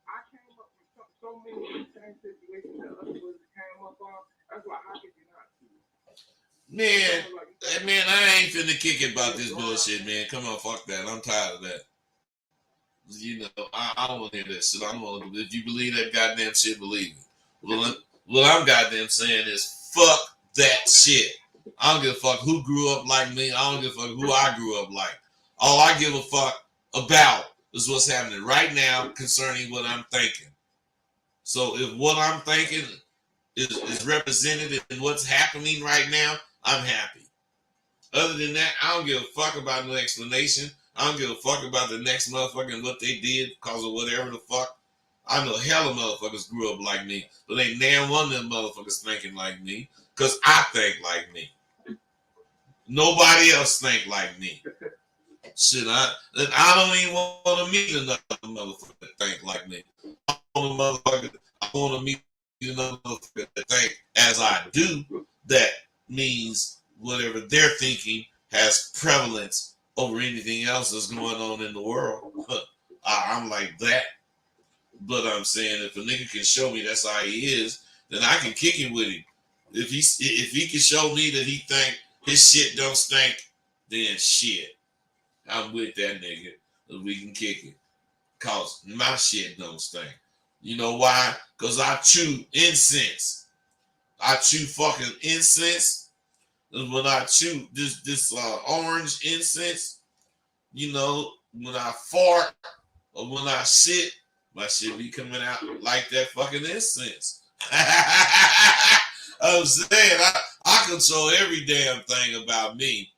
I came up with so many same situations that other brothers came up on. That's why how could you not see it? Man, I ain't finna kick it about this bullshit, man. Come on, fuck that. I'm tired of that. You know, I don't want to hear that shit. I don't want to. If you believe that goddamn shit, believe it. Well, what I'm goddamn saying is, fuck that shit. I don't give a fuck who grew up like me. I don't give a fuck who I grew up like. All I give a fuck about is what's happening right now concerning what I'm thinking. So if what I'm thinking is represented in what's happening right now, I'm happy. Other than that, I don't give a fuck about no explanation. I don't give a fuck about the next motherfucker and what they did because of whatever the fuck. I know hella motherfuckers grew up like me, but ain't damn one of them motherfuckers thinking like me, because I think like me. Nobody else think like me. Shit, I don't even want to meet another motherfucker that think like me. I want to meet another motherfucker that think as I do. That means whatever they're thinking has prevalence over anything else that's going on in the world. I'm like that. But I'm saying if a nigga can show me that's how he is, then I can kick it with him. If he can show me that he think his shit don't stink, then shit, I'm with that nigga. We can kick it. Cause my shit don't stink. You know why? Cause I chew incense. I chew fucking incense. And when I chew this orange incense, you know, when I fart or when I shit, my shit be coming out like that fucking incense. I'm saying I control every damn thing about me.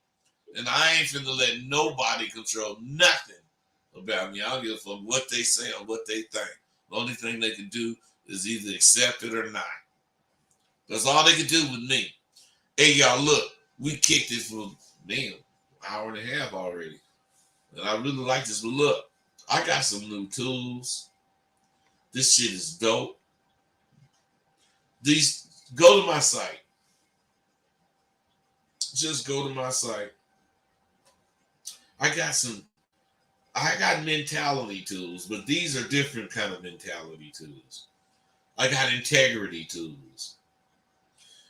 And I ain't finna let nobody control nothing about me. I don't give a fuck what they say or what they think. The only thing they can do is either accept it or not. That's all they can do with me. Hey, y'all, look, we kicked it for, damn, an hour and a half already. And I really like this, but look, I got some new tools. This shit is dope. Go to my site. Just go to my site. I got mentality tools, but these are different kind of mentality tools. I got integrity tools.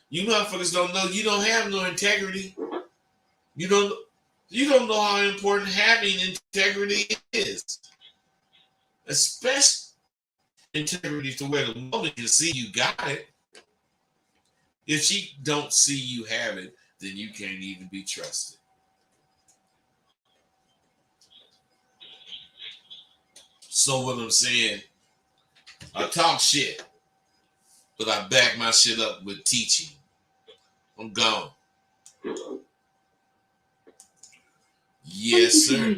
You motherfuckers don't know you don't have no integrity. You don't know how important having integrity is. Especially integrity to where the woman can see you got it. If she don't see you have it, then you can't even be trusted. So what I'm saying, I talk shit, but I back my shit up with teaching. I'm gone. Yes, sir.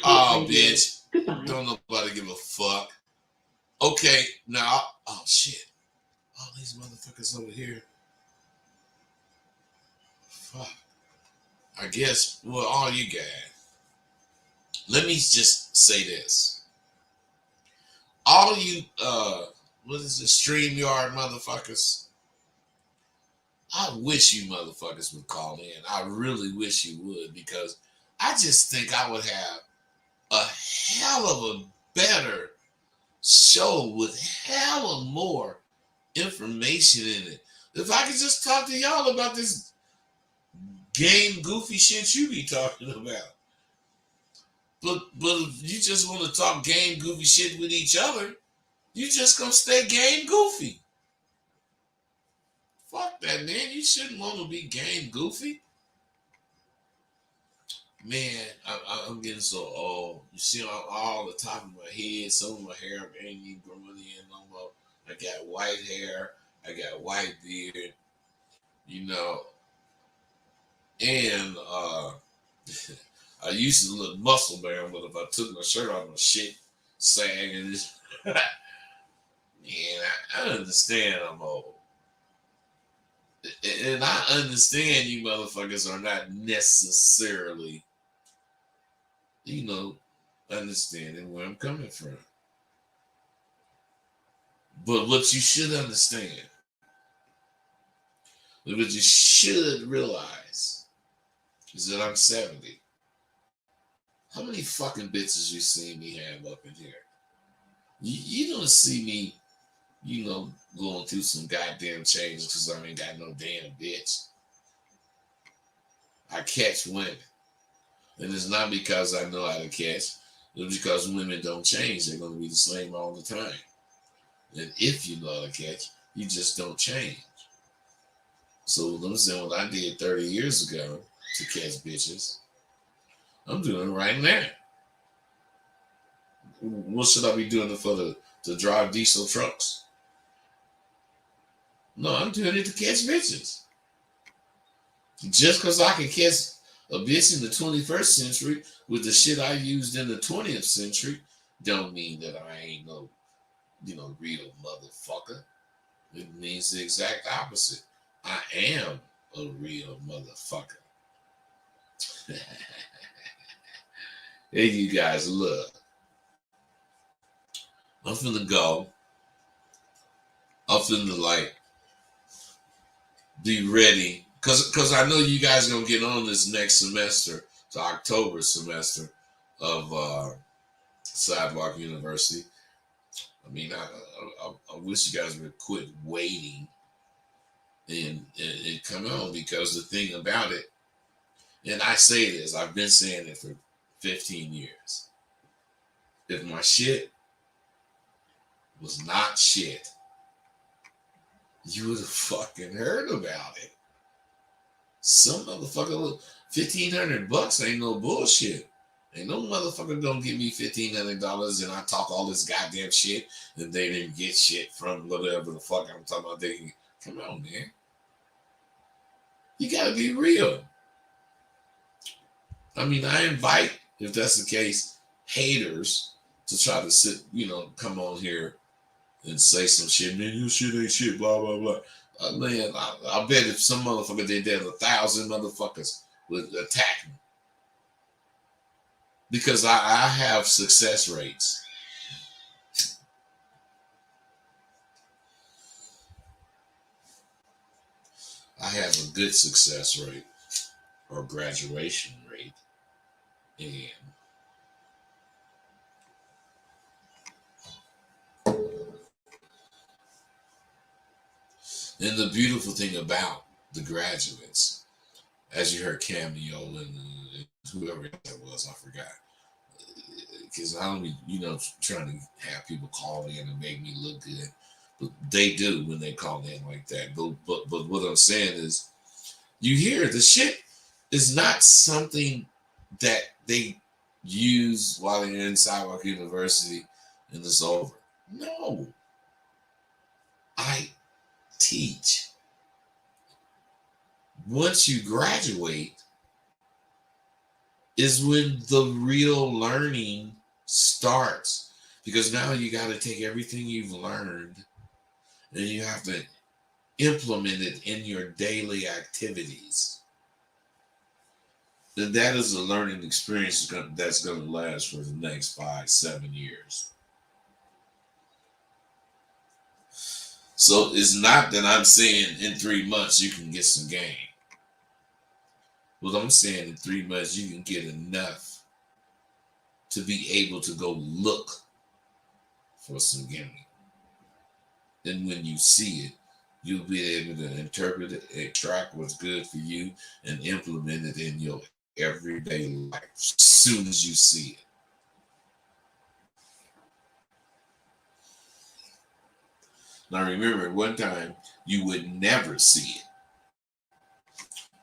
Oh, bitch. Goodbye. Don't nobody give a fuck. Okay, now Oh shit. All these motherfuckers over here. Fuck. I guess, well, all you got. Let me just say this. All you, what is it, StreamYard motherfuckers? I wish you motherfuckers would call in. I really wish you would, because I just think I would have a hell of a better show with hella more information in it. If I could just talk to y'all about this game goofy shit you be talking about. But if you just want to talk game goofy shit with each other, you just gonna stay game goofy. Fuck that, man. You shouldn't want to be game goofy. Man, I'm getting so old. You see all the top of my head, some of my hair ain't even growing in no more. I got white hair. I got white beard. You know. And I used to look muscle man, but if I took my shirt off, my shit sag and just man, I understand I'm old. And I understand you motherfuckers are not necessarily, you know, understanding where I'm coming from. But what you should understand, what you should realize is that I'm 70. How many fucking bitches you seen me have up in here? You don't see me, you know, going through some goddamn changes because I ain't got no damn bitch. I catch women. And it's not because I know how to catch. It's because women don't change. They're going to be the same all the time. And if you know how to catch, you just don't change. So let me say what I did 30 years ago to catch bitches, I'm doing it right now. What should I be doing it for, to drive diesel trucks? No, I'm doing it to catch bitches. Just because I can catch a bitch in the 21st century with the shit I used in the 20th century, don't mean that I ain't no, you know, real motherfucker. It means the exact opposite. I am a real motherfucker. Hey, you guys, look. I'm finna go. I'm finna, like, be ready. Because I know you guys going to get on this next semester, the October semester of Sidewalk University. I mean, I wish you guys would quit waiting and come on, because the thing about it, and I say this, I've been saying it for 15 years. If my shit was not shit, you would have fucking heard about it. Some motherfucker, $1,500 ain't no bullshit. Ain't no motherfucker gonna give me $1,500 and I talk all this goddamn shit and they didn't get shit from whatever the fuck I'm talking about. Come on, man. You gotta be real. I mean, I invite, if that's the case, haters to try to sit, you know, come on here and say some shit. Man, your shit ain't shit, blah, blah, blah. Man, I bet if some motherfucker did that, 1,000 motherfuckers would attack me. Because I have success rates. I have a good success rate or graduation rate. And the beautiful thing about the graduates, as you heard Cameo and whoever that was, I forgot. Because I don't be, you know, trying to have people call in and make me look good. But they do when they call in like that. But what I'm saying is, you hear the shit is not something that they use while they're in Sidewalk University and it's over. No. I teach. Once you graduate is when the real learning starts, because now you got to take everything you've learned And you have to implement it in your daily activities. And that is a learning experience that's going to last for the next 5-7 years. So it's not that I'm saying in 3 months you can get some game. What I'm saying in 3 months you can get enough to be able to go look for some game. And when you see it, you'll be able to interpret it, extract what's good for you, and implement it in your everyday life as soon as you see it. Now remember, at one time, you would never see it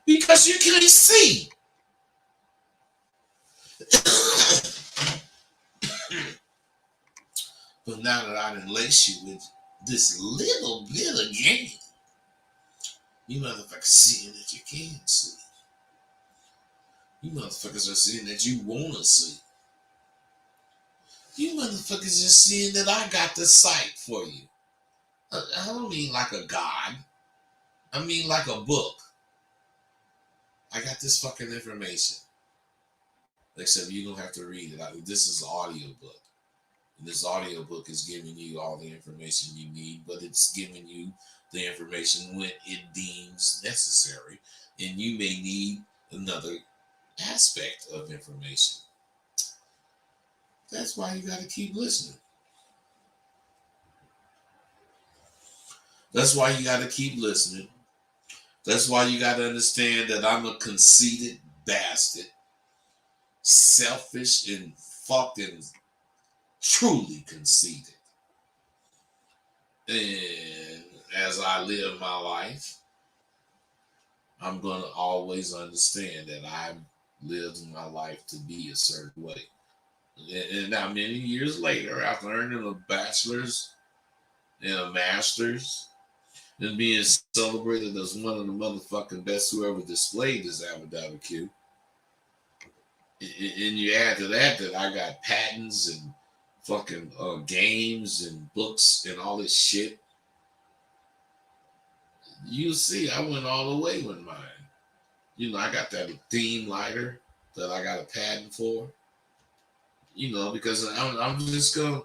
because you can't see. But now that I done lace you with this little bit of game, you motherfuckers seeing that you can see. You motherfuckers are seeing that you want to see. You motherfuckers are seeing that I got the sight for you. I don't mean like a god. I mean like a book. I got this fucking information. Except you don't have to read it. This is an audio book. And this audio book is giving you all the information you need, but it's giving you the information when it deems necessary. And you may need another aspect of information. That's why you got to keep listening. That's why you got to keep listening. That's why you got to understand that I'm a conceited bastard, selfish and fucking truly conceited. And as I live my life, I'm going to always understand that I've lived my life to be a certain way. And now many years later, after earning a bachelor's and a master's, and being celebrated as one of the motherfucking best who ever displayed this Abu Q. And you add to that I got patents and fucking games and books and all this shit. You see, I went all the way with mine. You know, I got that theme lighter that I got a patent for. You know, because I'm just gonna.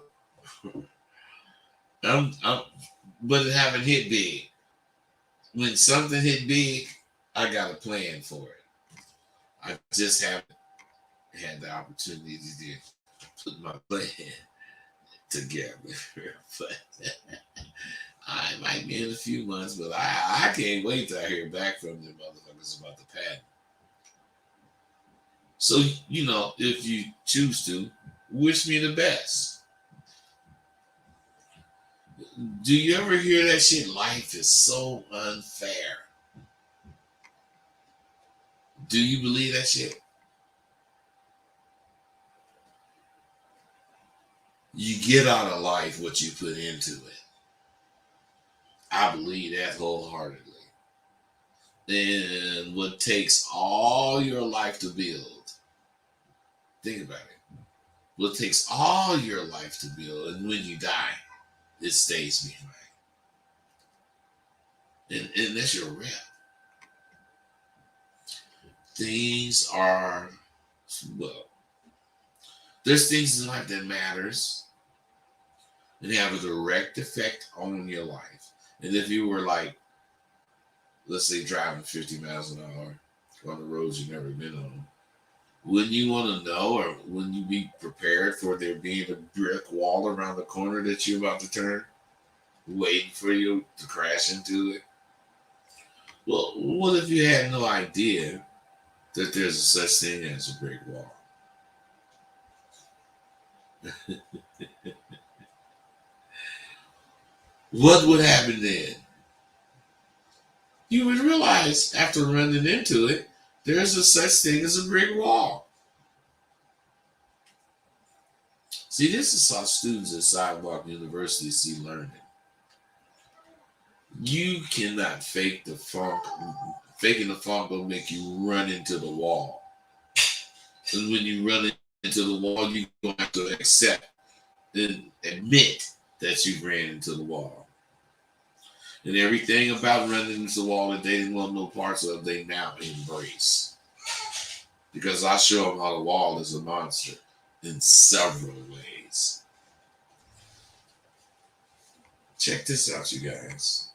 But it haven't hit big. When something hit big, I got a plan for it. I just haven't had the opportunity to put my plan together. But I might be in a few months, but I can't wait till I hear back from them motherfuckers about the patent. So, you know, if you choose to, wish me the best. Do you ever hear that shit? Life is so unfair. Do you believe that shit? You get out of life what you put into it. I believe that wholeheartedly. And what takes all your life to build, think about it. What takes all your life to build, and when you die, it stays behind. And that's your rep. Things are, well, there's things in life that matters and they have a direct effect on your life. And if you were like, let's say driving 50 miles an hour on the roads you've never been on, wouldn't you want to know, or wouldn't you be prepared for there being a brick wall around the corner that you're about to turn, waiting for you to crash into it? Well, what if you had no idea that there's a such thing as a brick wall? What would happen then? You would realize after running into it, there's a such thing as a brick wall. See, this is how students at Sidewalk University see learning. You cannot fake the funk. Faking the funk will make you run into the wall. And when you run into the wall, you're going to have to accept and admit that you ran into the wall. And everything about running into the wall that they didn't want no parts of, they now embrace. Because I show them how the wall is a monster in several ways. Check this out, you guys.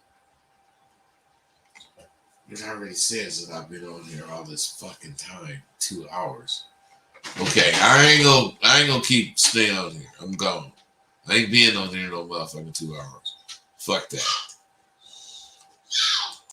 It already says that I've been on here all this fucking time, 2 hours. Okay, I ain't gonna keep staying on here. I'm gone. I ain't being on here no motherfucking 2 hours. Fuck that.